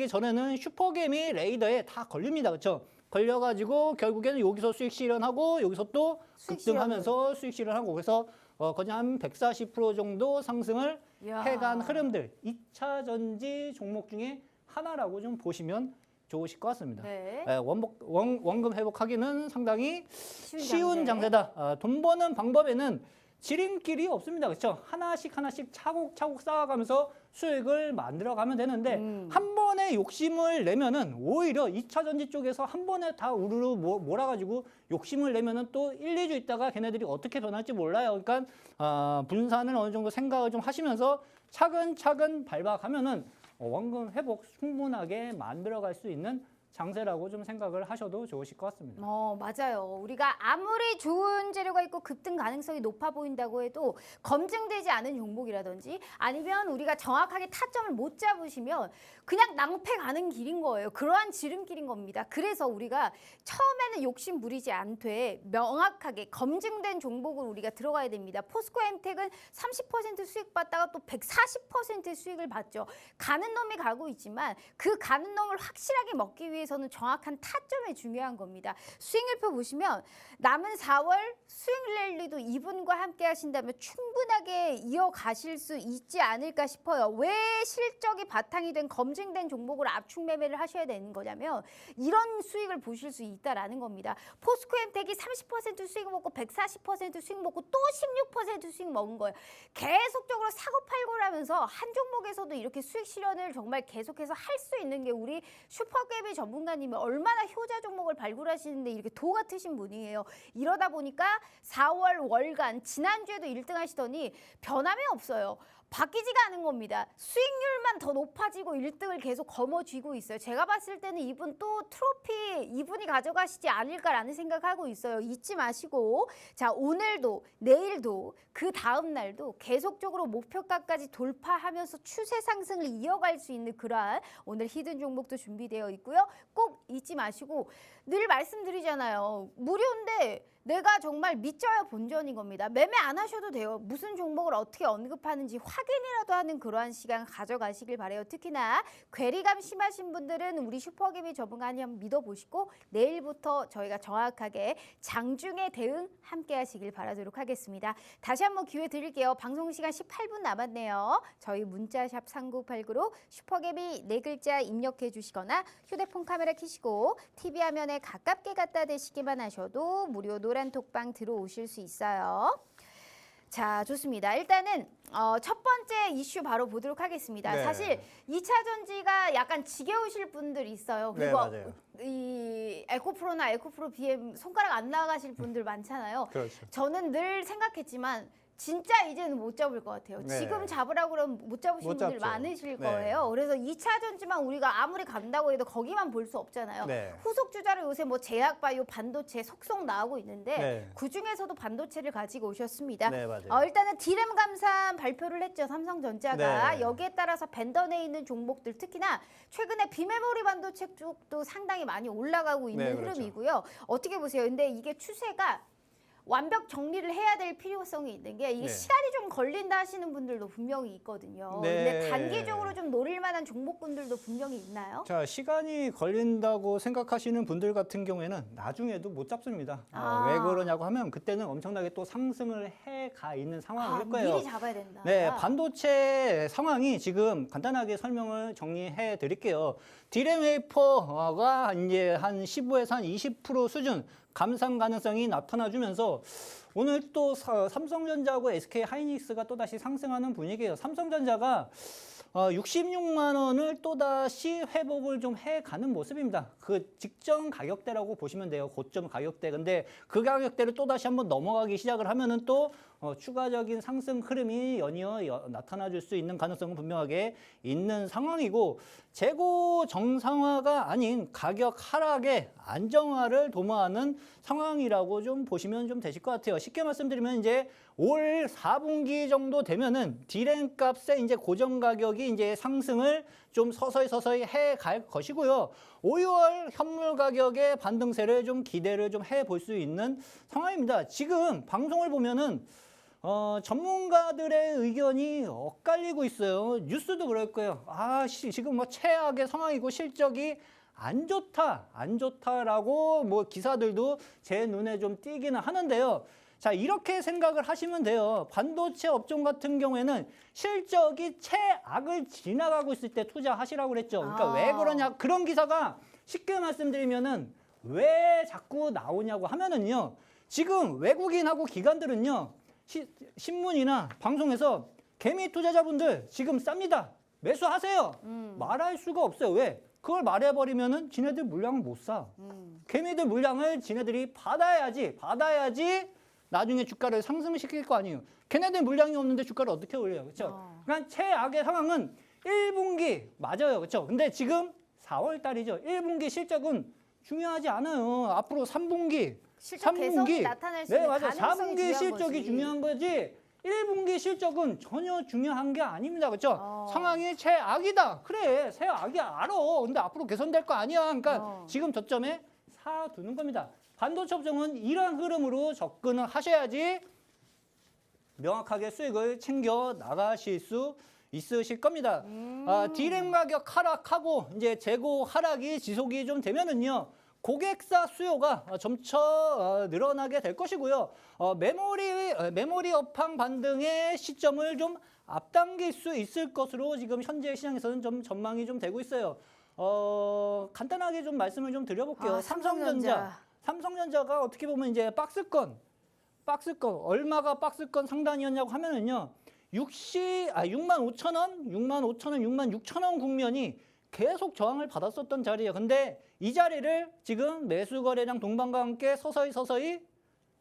전에는 슈퍼개미 레이더에 다 걸립니다. 그렇죠? 걸려가지고 결국에는 여기서 수익 실현하고 여기서 또 급등하면서 수익 실현하고 그래서 거의 한 140% 정도 상승을 이야. 해간 흐름들 2차 전지 종목 중에 하나라고 좀 보시면 좋으실 것 같습니다. 네. 원금 회복하기는 상당히 쉬운 장세. 장세다. 돈 버는 방법에는 지름길이 없습니다. 그렇죠? 하나씩 차곡차곡 쌓아가면서 수익을 만들어가면 되는데 한 번에 욕심을 내면은 오히려 2차 전지 쪽에서 한 번에 다 우르르 몰아가지고 욕심을 내면은 또 1, 2주 있다가 걔네들이 어떻게 변할지 몰라요. 그러니까 분산을 어느 정도 생각을 좀 하시면서 차근차근 밟아가면은 원금 회복 충분하게 만들어갈 수 있는 장세라고 좀 생각을 하셔도 좋으실 것 같습니다. 맞아요. 우리가 아무리 좋은 재료가 있고 급등 가능성이 높아 보인다고 해도 검증되지 않은 종목이라든지 아니면 우리가 정확하게 타점을 못 잡으시면 그냥 낭패 가는 길인 거예요. 그러한 지름길인 겁니다. 그래서 우리가 처음에는 욕심 부리지 않되 명확하게 검증된 종목을 우리가 들어가야 됩니다. 포스코 엠텍은 30% 수익 받다가 또 140% 수익을 받죠. 가는 놈이 가고 있지만 그 가는 놈을 확실하게 먹기 위해서는 정확한 타점이 중요한 겁니다. 수익률표 보시면 남은 4월 수익 랠리도 이분과 함께 하신다면 충분하게 이어가실 수 있지 않을까 싶어요. 왜 실적이 바탕이 된 검증된 종목을 압축 매매를 하셔야 되는 거냐면 이런 수익을 보실 수 있다라는 겁니다. 포스코엠텍이 30% 수익 먹고 140% 수익 먹고 또 16% 수익 먹은 거예요. 계속적으로 사고 팔고를 하면서 한 종목에서도 이렇게 수익 실현을 정말 계속해서 할 수 있는 게 우리 슈퍼갭의 전문가님이 얼마나 효자 종목을 발굴하시는데 이렇게 도 같으신 분이에요. 이러다 보니까 4월 월간 지난주에도 1등 하시더니 변함이 없어요. 바뀌지가 않은 겁니다. 수익률만 더 높아지고 1등을 계속 거머쥐고 있어요. 제가 봤을 때는 이분 또 트로피 이분이 가져가시지 않을까라는 생각하고 있어요. 잊지 마시고 자 오늘도 내일도 그 다음 날도 계속적으로 목표가까지 돌파하면서 추세 상승을 이어갈 수 있는 그러한 오늘 히든 종목도 준비되어 있고요. 꼭 잊지 마시고 늘 말씀드리잖아요. 무료인데 내가 정말 믿져야 본전인 겁니다. 매매 안 하셔도 돼요. 무슨 종목을 어떻게 언급하는지 확인이라도 하는 그러한 시간 가져가시길 바라요. 특히나 괴리감 심하신 분들은 우리 슈퍼개미 전문가님 한번 믿어보시고 내일부터 저희가 정확하게 장중에 대응 함께 하시길 바라도록 하겠습니다. 다시 한번 기회 드릴게요. 방송 시간 18분 남았네요. 저희 문자샵 3989로 슈퍼개미 4글자 입력해 주시거나 휴대폰 카메라 켜시고 TV 화면에 가깝게 갖다 대시기만 하셔도 무료 노란 톡방 들어오실 수 있어요. 자, 좋습니다. 일단은 첫 번째 이슈 바로 보도록 하겠습니다. 네. 사실 2차 전지가 약간 지겨우실 분들이 있어요. 네, 그리고 맞아요. 이 에코프로나 에코프로 BM 손가락 안 나가실 분들 많잖아요. 그렇죠. 저는 늘 생각했지만 진짜 이제는 못 잡을 것 같아요. 네. 지금 잡으라고 그러면 못 잡으시는 못 분들 잡죠. 많으실 네. 거예요. 그래서 2차 전지만 우리가 아무리 간다고 해도 거기만 볼 수 없잖아요. 네. 후속 주자로 요새 뭐 제약바이오, 반도체 속속 나오고 있는데 네. 그중에서도 반도체를 가지고 오셨습니다. 네, 맞아요. 일단은 D램 감산 발표를 했죠. 삼성전자가. 네. 여기에 따라서 벤더 내에 있는 종목들 특히나 최근에 비메모리 반도체 쪽도 상당히 많이 올라가고 있는 네, 그렇죠. 흐름이고요. 어떻게 보세요? 근데 이게 추세가 완벽 정리를 해야 될 필요성이 있는 게 이게 네. 시간이 좀 걸린다 하시는 분들도 분명히 있거든요. 네. 근데 단기적으로 좀 노릴 만한 종목군들도 분명히 있나요? 자, 시간이 걸린다고 생각하시는 분들 같은 경우에는 나중에도 못 잡습니다. 왜 그러냐고 하면 그때는 엄청나게 또 상승을 해가 있는 상황일 거예요. 미리 잡아야 된다. 네, 반도체 상황이 지금 간단하게 설명을 정리해 드릴게요. 디램 웨이퍼가 이제 한 15에서 한 20% 수준 감산 가능성이 나타나주면서 오늘 또 삼성전자하고 SK 하이닉스가 또다시 상승하는 분위기예요. 삼성전자가 66만 원을 또다시 회복을 좀 해가는 모습입니다. 그 직전 가격대라고 보시면 돼요. 고점 가격대. 근데 그 가격대를 또다시 한번 넘어가기 시작을 하면은 또 추가적인 상승 흐름이 연이어 나타나줄 수 있는 가능성은 분명하게 있는 상황이고 재고 정상화가 아닌 가격 하락의 안정화를 도모하는 상황이라고 좀 보시면 좀 되실 것 같아요. 쉽게 말씀드리면 이제 올 4분기 정도 되면은 디램 값의 이제 고정 가격이 이제 상승을 좀 서서히 해 갈 것이고요. 5, 6월 현물 가격의 반등세를 좀 기대를 좀 해 볼 수 있는 상황입니다. 지금 방송을 보면은 전문가들의 의견이 엇갈리고 있어요. 뉴스도 그럴 거예요. 지금 뭐 최악의 상황이고 실적이 안 좋다라고 뭐 기사들도 제 눈에 좀 띄기는 하는데요. 자, 이렇게 생각을 하시면 돼요. 반도체 업종 같은 경우에는 실적이 최악을 지나가고 있을 때 투자하시라고 그랬죠. 그러니까 왜 그러냐? 그런 기사가 쉽게 말씀드리면은 왜 자꾸 나오냐고 하면은요. 지금 외국인하고 기관들은요. 신문이나 방송에서 개미 투자자분들 지금 쌉니다. 매수하세요. 말할 수가 없어요. 왜? 그걸 말해버리면은 지네들 물량을 못 사. 개미들 물량을 지네들이 받아야지 나중에 주가를 상승시킬 거 아니에요. 걔네들 물량이 없는데 주가를 어떻게 올려요. 그렇죠? 그러니까 최악의 상황은 1분기 맞아요. 그렇죠? 근데 지금 4월 달이죠. 1분기 실적은 중요하지 않아요. 앞으로 3분기, 실적 개선이 나타날 수 있는 맞아. 가능성이 4분기 중요한 실적이 거지. 중요한 거지. 1분기 실적은 전혀 중요한 게 아닙니다. 그렇죠? 상황이 최악이다. 그래, 최악이 알아. 근데 앞으로 개선될 거 아니야. 그러니까 지금 저점에 사두는 겁니다. 반도체 업종은 이러한 흐름으로 접근을 하셔야지 명확하게 수익을 챙겨 나가실 수 있으실 겁니다. 디램 가격 하락하고 이제 재고 하락이 지속이 좀 되면은요. 고객사 수요가 점차 늘어나게 될 것이고요. 메모리 업황 반등의 시점을 좀 앞당길 수 있을 것으로 지금 현재 시장에서는 좀 전망이 좀 되고 있어요. 간단하게 좀 말씀을 좀 드려볼게요. 삼성전자가 어떻게 보면 이제 박스권 얼마가 박스권 상단이었냐고 하면은요. 65,000원, 66,000원 국면이 계속 저항을 받았었던 자리예요. 근데 이 자리를 지금 매수 거래량 동반과 함께 서서히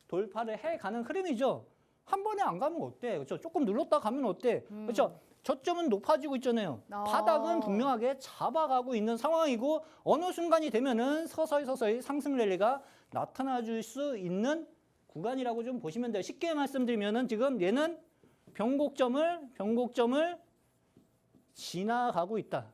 돌파를 해가는 흐름이죠. 한 번에 안 가면 어때? 그렇죠? 조금 눌렀다 가면 어때? 그렇죠? 저점은 높아지고 있잖아요. 바닥은 분명하게 잡아가고 있는 상황이고 어느 순간이 되면은 서서히 상승 랠리가 나타나줄 수 있는 구간이라고 좀 보시면 돼요. 쉽게 말씀드리면은 지금 얘는 변곡점을 지나가고 있다.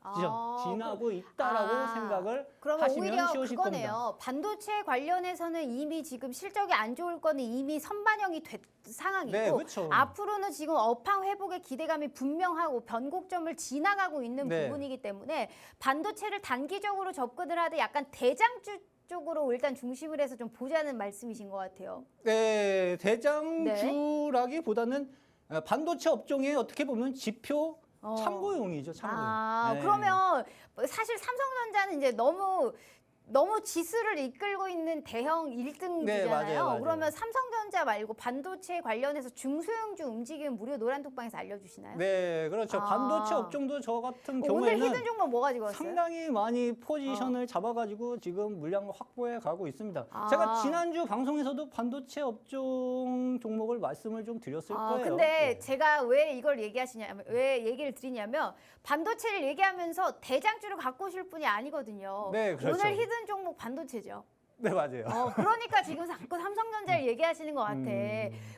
지나고 있다라고 생각을 그러면 하시면 오히려 쉬우실 그거네요. 겁니다. 반도체 관련해서는 이미 지금 실적이 안 좋을 거는 이미 선반영이 된 상황이고 네, 그렇죠. 앞으로는 지금 업황 회복의 기대감이 분명하고 변곡점을 지나가고 있는 네. 부분이기 때문에 반도체를 단기적으로 접근을 하되 약간 대장주 쪽으로 일단 중심을 해서 좀 보자는 말씀이신 것 같아요. 네, 대장주라기보다는 반도체 업종의 어떻게 보면 지표 참고용이죠, 참고용. 네. 그러면 사실 삼성전자는 이제 너무 지수를 이끌고 있는 대형 1등주잖아요. 네, 맞아요. 그러면 삼성전자 말고 반도체 관련해서 중소형주 움직이면 무료 노란톡방에서 알려주시나요? 네, 그렇죠. 반도체 업종도 저 같은 오늘 경우에는 히든 종목 뭐 가지고 왔어요? 상당히 많이 포지션을 잡아가지고 지금 물량을 확보해 가고 있습니다. 제가 지난주 방송에서도 반도체 업종 종목을 말씀을 좀 드렸을 거예요. 근데 제가 왜 이걸 왜 얘기를 드리냐면 반도체를 얘기하면서 대장주를 갖고 오실 분이 아니거든요. 네, 그렇죠. 오늘 히든 종목 반도체죠. 네, 맞아요. 그러니까 지금 자꾸 삼성전자를 얘기하시는 것 같아.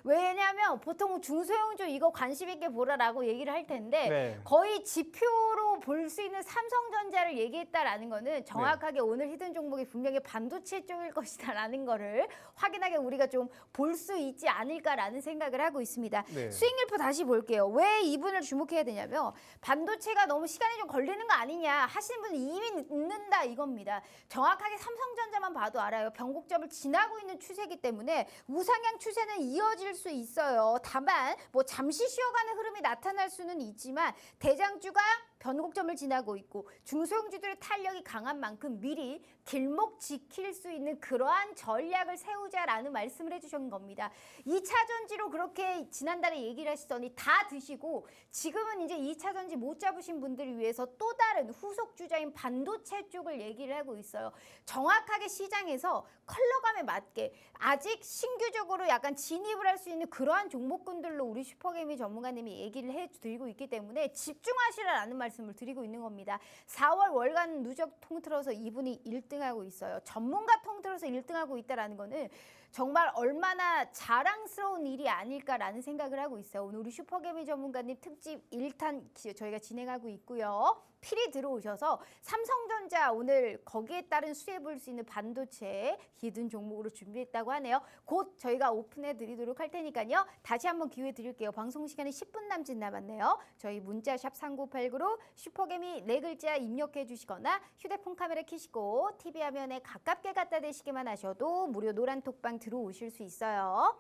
왜냐면 보통 중소형주 이거 관심 있게 보라라고 얘기를 할 텐데 네. 거의 지표로 볼 수 있는 삼성전자를 얘기했다라는 거는 정확하게 오늘 히든 종목이 분명히 반도체 쪽일 것이다라는 거를 확인하게 우리가 좀 볼 수 있지 않을까라는 생각을 하고 있습니다. 네. 수익률표 다시 볼게요. 왜 이분을 주목해야 되냐면 반도체가 너무 시간이 좀 걸리는 거 아니냐 하시는 분은 이미 늦는다 이겁니다. 정확하게 삼성전자만 봐도 알아요. 변곡점을 지나고 있는 추세이기 때문에 우상향 추세는 이어질 수 있어요. 다만 뭐 잠시 쉬어가는 흐름이 나타날 수는 있지만 대장주가 변곡점을 지나고 있고 중소형주들의 탄력이 강한 만큼 미리 길목 지킬 수 있는 그러한 전략을 세우자라는 말씀을 해주신 겁니다. 2차 전지로 그렇게 지난달에 얘기를 하시더니 다 드시고 지금은 이제 2차 전지 못 잡으신 분들을 위해서 또 다른 후속 주자인 반도체 쪽을 얘기를 하고 있어요. 정확하게 시장에서 컬러감에 맞게 아직 신규적으로 약간 진입을 할 수 있는 그러한 종목군들로 우리 슈퍼개미 전문가님이 얘기를 해드리고 있기 때문에 집중하시라는 말씀을 드리고 있는 겁니다. 4월 월간 누적 통틀어서 이분이 1등하고 있어요. 전문가 통틀어서 1등하고 있다는 거는 정말 얼마나 자랑스러운 일이 아닐까라는 생각을 하고 있어요. 오늘 우리 슈퍼개미 전문가님 특집 1탄 저희가 진행하고 있고요. 필히 들어오셔서 삼성전자 오늘 거기에 따른 수혜 볼 수 있는 반도체 히든 종목으로 준비했다고 하네요. 곧 저희가 오픈해 드리도록 할 테니까요. 다시 한번 기회 드릴게요. 방송 시간이 10분 남짓 남았네요. 저희 문자 샵 3989로 슈퍼개미 4글자 입력해 주시거나 휴대폰 카메라 켜시고 TV 화면에 가깝게 갖다 대시기만 하셔도 무료 노란톡방 들어오실 수 있어요.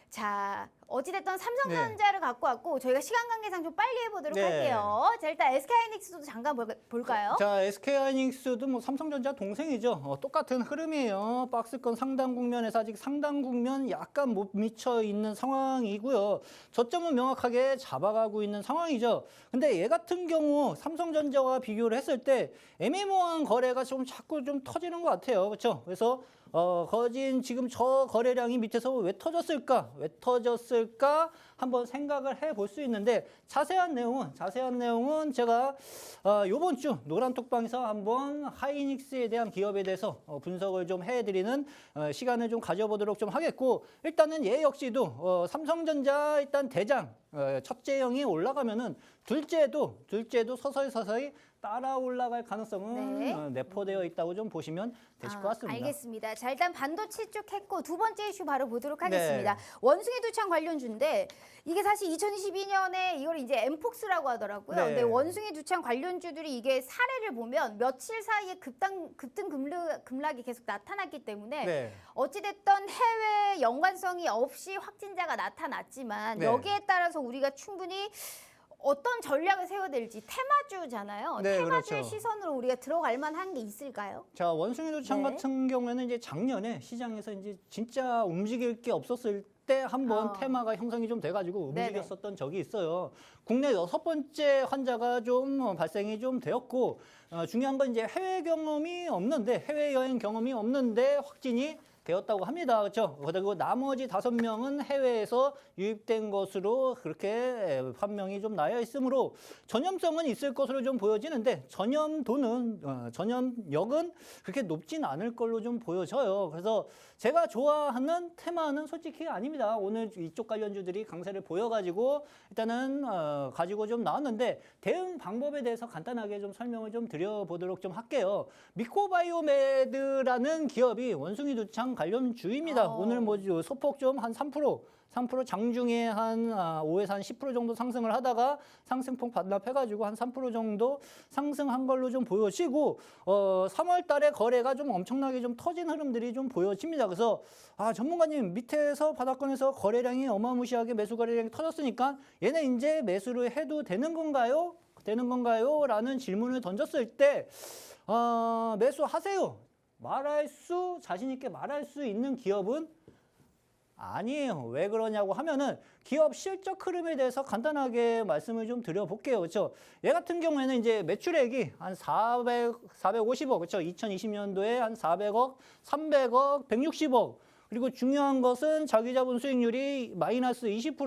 자, 어찌됐든 삼성전자를 갖고 왔고 저희가 시간 관계상 좀 빨리 해보도록 할게요. 자, 일단 SK하이닉스도 잠깐 볼까요? 자, SK하이닉스도 뭐 삼성전자 동생이죠. 똑같은 흐름이에요. 박스권 상단 국면에서 아직 상단 국면 약간 못 미쳐 있는 상황이고요. 저점은 명확하게 잡아가고 있는 상황이죠. 근데 얘 같은 경우 삼성전자와 비교를 했을 때 애매모호한 거래가 좀 자꾸 좀 터지는 것 같아요. 그렇죠? 그래서 거진 지금 저 거래량이 밑에서 왜 터졌을까? 왜 터졌을까? 한번 생각을 해볼 수 있는데 자세한 내용은 제가 요번 주 노란톡방에서 한번 하이닉스에 대한 기업에 대해서 분석을 좀 해드리는 시간을 좀 가져보도록 좀 하겠고 일단은 얘 역시도 삼성전자 일단 대장 첫째형이 올라가면은 둘째도 서서히 따라 올라갈 가능성은 네. 내포되어 있다고 좀 보시면 되실 것 같습니다. 알겠습니다. 자, 일단 반도체 쪽 했고 두 번째 이슈 바로 보도록 네. 하겠습니다. 원숭이 두창 관련주인데 이게 사실 2022년에 이걸 이제 엠폭스라고 하더라고요. 네. 근데 원숭이 두창 관련주들이 이게 사례를 보면 며칠 사이에 급등 급락이 계속 나타났기 때문에 네. 어찌됐든 해외 연관성이 없이 확진자가 나타났지만 네. 여기에 따라서 우리가 충분히 어떤 전략을 세워야 될지 테마주잖아요. 네, 테마주의 그렇죠. 시선으로 우리가 들어갈 만한 게 있을까요? 자, 원숭이 도창 네. 같은 경우에는 이제 작년에 시장에서 이제 진짜 움직일 게 없었을 때 한번 테마가 형성이 좀 돼가지고 움직였었던 적이 있어요. 국내 6번째 환자가 좀 발생이 좀 되었고 중요한 건 이제 해외 여행 경험이 없는데 확진이 되었다고 합니다. 그렇죠? 그리고 나머지 5명은 해외에서 유입된 것으로 그렇게 판명이 좀 나여 있으므로 전염성은 있을 것으로 좀 보여지는데 전염력은 그렇게 높진 않을 걸로 좀 보여져요. 그래서 제가 좋아하는 테마는 솔직히 아닙니다. 오늘 이쪽 관련주들이 강세를 보여가지고 일단은 가지고 좀 나왔는데 대응 방법에 대해서 간단하게 좀 설명을 좀 드려보도록 좀 할게요. 미코바이오메드라는 기업이 원숭이 두창 관련주입니다. 오늘 뭐죠? 소폭 좀 한 3% 장중에 한 5에서 한 10% 정도 상승을 하다가 상승폭 반납해가지고 한 3% 정도 상승한 걸로 좀 보여지고 3월 달에 거래가 좀 엄청나게 좀 터진 흐름들이 좀 보여집니다. 그래서 전문가님 밑에서 바닥권에서 거래량이 어마무시하게 매수 거래량이 터졌으니까 얘네 이제 매수를 해도 되는 건가요? 라는 질문을 던졌을 때 매수하세요. 자신 있게 말할 수 있는 기업은 아니에요. 왜 그러냐고 하면은 기업 실적 흐름에 대해서 간단하게 말씀을 좀 드려볼게요. 그렇죠? 얘 같은 경우에는 이제 매출액이 한 450억, 그렇죠? 2020년도에 한 400억, 300억, 160억. 그리고 중요한 것은 자기자본 수익률이 마이너스 20%.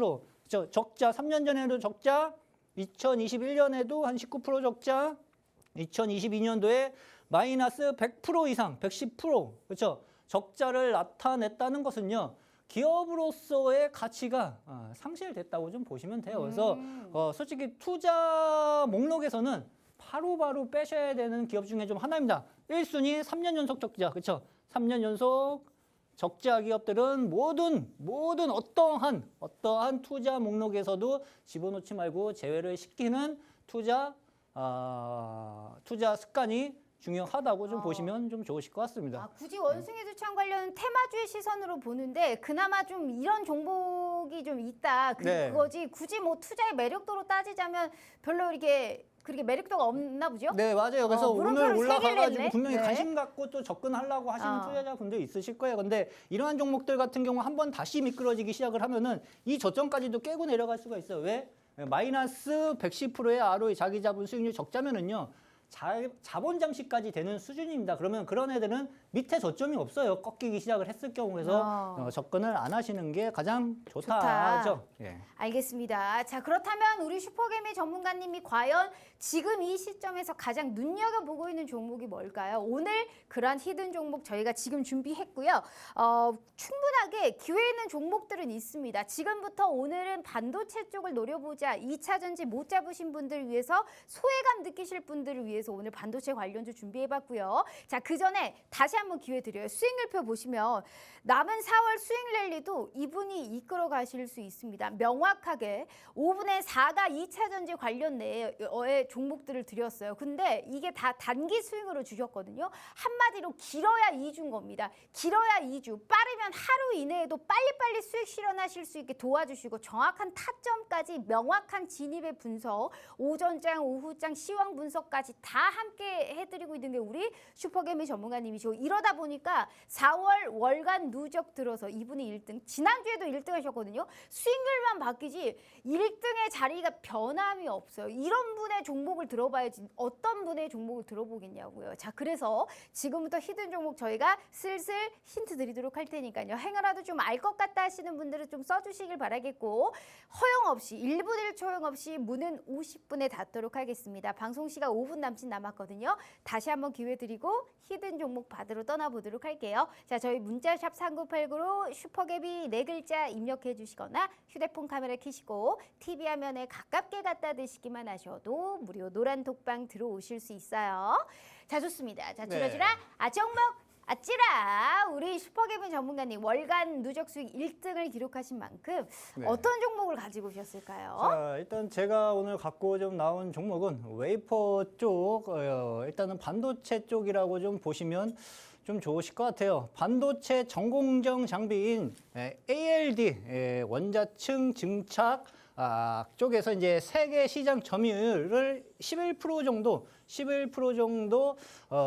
그렇죠? 적자, 3년 전에도 적자, 2021년에도 한 19% 적자, 2022년도에 마이너스 100% 이상, 110%. 그렇죠? 적자를 나타냈다는 것은요. 기업으로서의 가치가 상실됐다고 좀 보시면 돼요. 그래서 솔직히 투자 목록에서는 바로바로 빼셔야 되는 기업 중에 좀 하나입니다. 1순위 3년 연속 적자. 그렇죠? 3년 연속 적자 기업들은 모든 어떠한 투자 목록에서도 집어넣지 말고 제외를 시키는 투자 습관이 중요하다고 좀 보시면 좀 좋으실 것 같습니다. 굳이 원숭이 두창 관련 테마주의 시선으로 보는데 그나마 좀 이런 종목이 좀 있다. 그거지 굳이 뭐 투자의 매력도로 따지자면 별로 이렇게 그렇게 매력도가 없나 보죠? 네, 맞아요. 그래서 오늘 물음표를 세 개를 올라가가지고 했네. 분명히 네. 관심 갖고 또 접근하려고 하시는 투자자분들 있으실 거예요. 근데 이러한 종목들 같은 경우 한번 다시 미끄러지기 시작을 하면은 이 저점까지도 깨고 내려갈 수가 있어요. 왜? 마이너스 110%의 ROE 자기 자본 수익률 적자면은요. 자본 잠식까지 되는 수준입니다. 그러면 그런 애들은 밑에 저점이 없어요. 꺾이기 시작을 했을 경우 그래서 접근을 안 하시는 게 가장 좋다. 그렇죠? 예. 알겠습니다. 자, 그렇다면 우리 슈퍼개미 전문가님이 과연 지금 이 시점에서 가장 눈여겨보고 있는 종목이 뭘까요? 오늘 그러한 히든 종목 저희가 지금 준비했고요. 충분하게 기회 있는 종목들은 있습니다. 지금부터 오늘은 반도체 쪽을 노려보자. 2차 전지 못 잡으신 분들을 위해서 소외감 느끼실 분들을 위해서 오늘 반도체 관련주 준비해봤고요. 자, 그 전에 다시 한번 기회 드려요. 수익률표 보시면 남은 4월 수익 랠리도 이분이 이끌어 가실 수 있습니다. 명확하게 5분의 4가 2차 전지 관련 내의 종목들을 드렸어요. 근데 이게 다 단기 수익으로 주셨거든요. 한마디로 길어야 2주인 겁니다. 길어야 2주, 빠르면 하루 이내에도 빨리빨리 수익 실현하실 수 있게 도와주시고 정확한 타점까지 명확한 진입의 분석, 오전장, 오후장, 시황 분석까지 다 함께 해드리고 있는 게 우리 슈퍼개미 전문가님이시고 이러다 보니까 4월 월간 누적 들어서 이분이 1등, 지난주에도 1등 하셨거든요. 수익률만 바뀌지 1등의 자리가 변함이 없어요. 이런 분의 종목을 들어봐야지 어떤 분의 종목을 들어보겠냐고요. 자, 그래서 지금부터 히든 종목 저희가 슬슬 힌트 드리도록 할 테니까요. 행여라도 좀 알 것 같다 하시는 분들은 좀 써주시길 바라겠고, 허용 없이 1분 1초 허용 없이 문은 50분에 닫도록 하겠습니다. 방송 시간 5분 남짓 남았거든요. 다시 한번 기회 드리고 히든 종목 받으러 떠나보도록 할게요. 자, 저희 문자샵 3989로 슈퍼갭이 4글자 입력해 주시거나 휴대폰 카메라 켜시고 TV 화면에 가깝게 갖다 대시기만 하셔도 무료 노란 톡방 들어오실 수 있어요. 자, 좋습니다. 자, 주라주라 종목 아찌라, 우리 슈퍼개빈 전문가님 월간 누적 수익 1등을 기록하신 만큼 어떤 종목을 가지고 오셨을까요? 자, 일단 제가 오늘 갖고 좀 나온 종목은 웨이퍼 쪽, 일단은 반도체 쪽이라고 좀 보시면 좀 좋으실 것 같아요. 반도체 전공정 장비인 ALD, 원자층 증착 쪽에서 이제 세계 시장 점유율을 11% 정도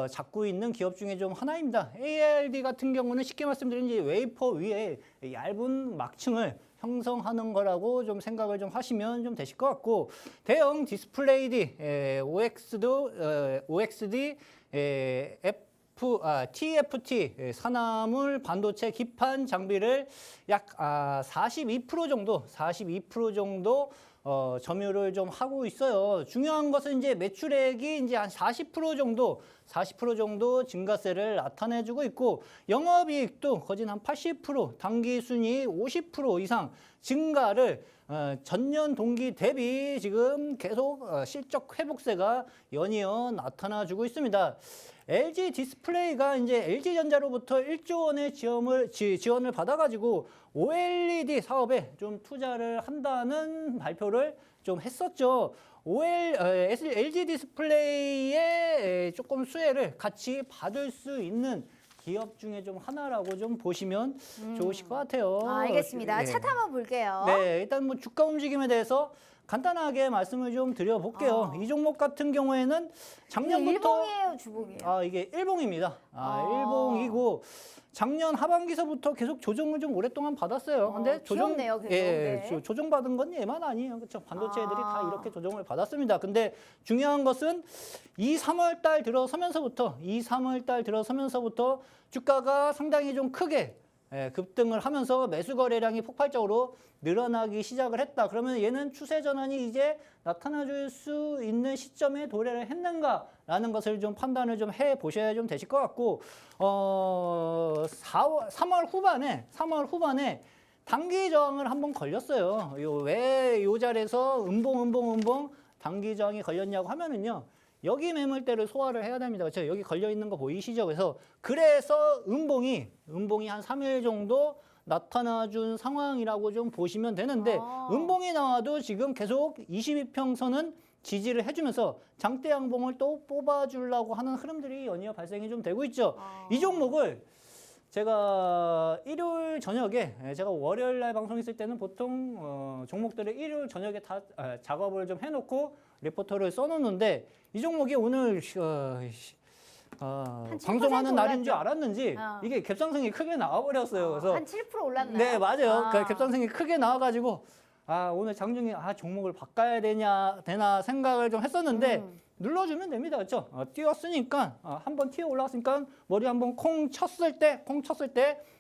잡고 있는 기업 중에 좀 하나입니다. ALD 같은 경우는 쉽게 말씀드리면 이제 웨이퍼 위에 얇은 막층을 형성하는 거라고 좀 생각을 좀 하시면 좀 되실 것 같고, 대형 디스플레이디 OXD TFT 산화물 반도체 기판 장비를 약 42% 정도 점유를 좀 하고 있어요. 중요한 것은 이제 매출액이 이제 한 40% 정도 증가세를 나타내주고 있고, 영업이익도 거진 한 80%, 당기순이익 50% 이상 증가를 전년 동기 대비 지금 계속 실적 회복세가 연이어 나타나주고 있습니다. LG 디스플레이가 이제 LG전자로부터 1조 원의 지원을 받아가지고 OLED 사업에 좀 투자를 한다는 발표를 좀 했었죠. LG 디스플레이의 조금 수혜를 같이 받을 수 있는 기업 중에 좀 하나라고 좀 보시면 좋으실 것 같아요. 알겠습니다. 차트 한번 볼게요. 네, 일단 뭐 주가 움직임에 대해서 간단하게 말씀을 좀 드려볼게요. 이 종목 같은 경우에는 작년부터 일봉이에요, 주봉이에요? 이게 일봉입니다. 일봉이고 작년 하반기서부터 계속 조정을 좀 오랫동안 받았어요. 근데 귀엽네요, 계속. 조정받은 건 얘만 아니에요. 그렇죠? 반도체 애들이 다 이렇게 조정을 받았습니다. 근데 중요한 것은 3월 달 들어서면서부터 주가가 상당히 좀 크게 급등을 하면서 매수 거래량이 폭발적으로 늘어나기 시작을 했다. 그러면 얘는 추세 전환이 이제 나타나줄 수 있는 시점에 도래를 했는가라는 것을 좀 판단을 좀 해 보셔야 좀 되실 것 같고, 3월 후반에 단기 저항을 한번 걸렸어요. 왜 요 자리에서 음봉 단기 저항이 걸렸냐고 하면은요. 여기 매물대를 소화를 해야 됩니다. 그렇죠? 여기 걸려 있는 거 보이시죠? 그래서 음봉이 한 3일 정도 나타나준 상황이라고 좀 보시면 되는데, 음봉이 나와도 지금 계속 22평선은 지지를 해주면서 장대 양봉을 또 뽑아주려고 하는 흐름들이 연이어 발생이 좀 되고 있죠. 이 종목을 제가 일요일 저녁에, 제가 월요일 날 방송했을 때는 보통 종목들을 일요일 저녁에 다 작업을 좀 해놓고 리포터를 써놓는데, 이 종목이 오늘 방송하는 날인 줄 알았는지 이게 갭상승이 크게 나와버렸어요. 그래서 한 7% 올랐나요? 네, 맞아요. 그러니까 갭상승이 크게 나와가지고 오늘 장중에 종목을 바꿔야 되나 생각을 좀 했었는데 눌러주면 됩니다. 그렇죠? 뛰었으니까 한번 튀어 올라왔으니까 머리 한번 콩 쳤을 때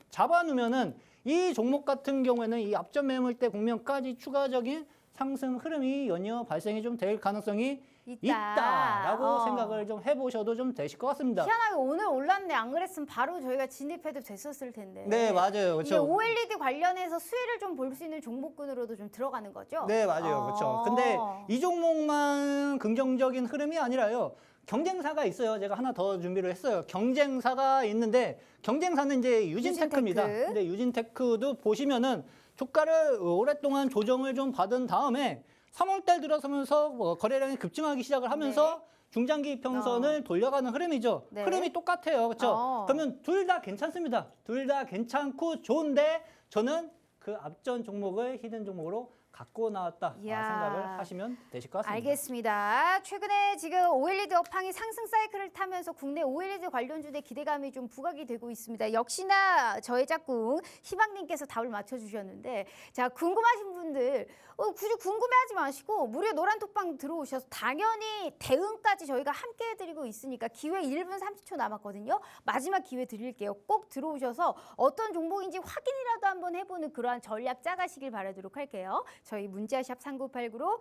잡아놓으면은 이 종목 같은 경우에는 이 앞전 매물대 국면까지 추가적인 상승 흐름이 연이어 발생이 좀 될 가능성이 있다라고 생각을 좀 해보셔도 좀 되실 것 같습니다. 희한하게 오늘 올랐네. 안 그랬으면 바로 저희가 진입해도 됐었을 텐데. 네, 맞아요. 그렇죠. 이게 OLED 관련해서 수혜를 좀 볼 수 있는 종목군으로도 좀 들어가는 거죠? 네, 맞아요. 그렇죠. 근데 이 종목만 긍정적인 흐름이 아니라요. 경쟁사가 있어요. 제가 하나 더 준비를 했어요. 경쟁사가 있는데, 경쟁사는 이제 유진테크입니다. 근데 유진테크도 보시면은 주가를 오랫동안 조정을 좀 받은 다음에 3월 달 들어서면서 거래량이 급증하기 시작을 하면서 중장기 평선을 돌려가는 흐름이죠. 흐름이 똑같아요. 그렇죠? 그러면 둘 다 괜찮습니다. 둘 다 괜찮고 좋은데 저는 그 앞전 종목을 히든 종목으로 갖고 나왔다 이야. 생각을 하시면 되실 것 같습니다. 알겠습니다. 최근에 지금 OLED 업황이 상승 사이클을 타면서 국내 OLED 관련주의 기대감이 좀 부각이 되고 있습니다. 역시나 저의 짝꿍 희망님께서 답을 맞춰주셨는데, 자, 궁금하신 분들 굳이 궁금해하지 마시고 무료 노란톡방 들어오셔서 당연히 대응까지 저희가 함께 해드리고 있으니까 기회 1분 30초 남았거든요. 마지막 기회 드릴게요. 꼭 들어오셔서 어떤 종목인지 확인이라도 한번 해보는 그러한 전략 짜가시길 바라도록 할게요. 저희 문자샵 3989로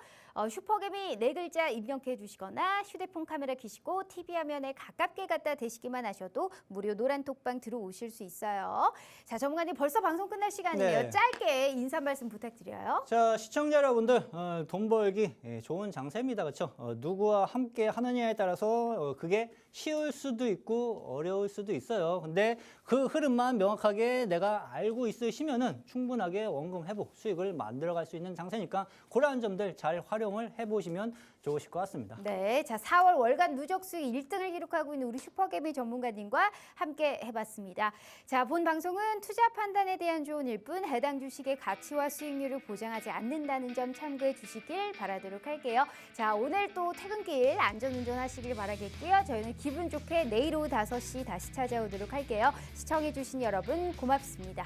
슈퍼개미 4글자 입력해 주시거나 휴대폰 카메라 켜시고 TV 화면에 가깝게 갖다 대시기만 하셔도 무료 노란톡방 들어오실 수 있어요. 자, 전문가님 벌써 방송 끝날 시간이에요. 네. 짧게 인사 말씀 부탁드려요. 자, 시청자 여러분들, 돈 벌기 좋은 장세입니다. 그렇죠? 누구와 함께 하느냐에 따라서 그게 쉬울 수도 있고 어려울 수도 있어요. 근데 그 흐름만 명확하게 내가 알고 있으시면은 충분하게 원금 회복 수익을 만들어갈 수 있는 장세니까 그러한 점들 잘 활용을 해보시면 좋으실 것 같습니다. 네, 자 4월 월간 누적 수익 1등을 기록하고 있는 우리 슈퍼개미 전문가님과 함께 해봤습니다. 자, 본 방송은 투자 판단에 대한 조언일 뿐 해당 주식의 가치와 수익률을 보장하지 않는다는 점 참고해 주시길 바라도록 할게요. 자, 오늘 또 퇴근길 안전운전 하시길 바라겠고요. 저희는 기분 좋게 내일 오후 5시 다시 찾아오도록 할게요. 시청해 주신 여러분 고맙습니다.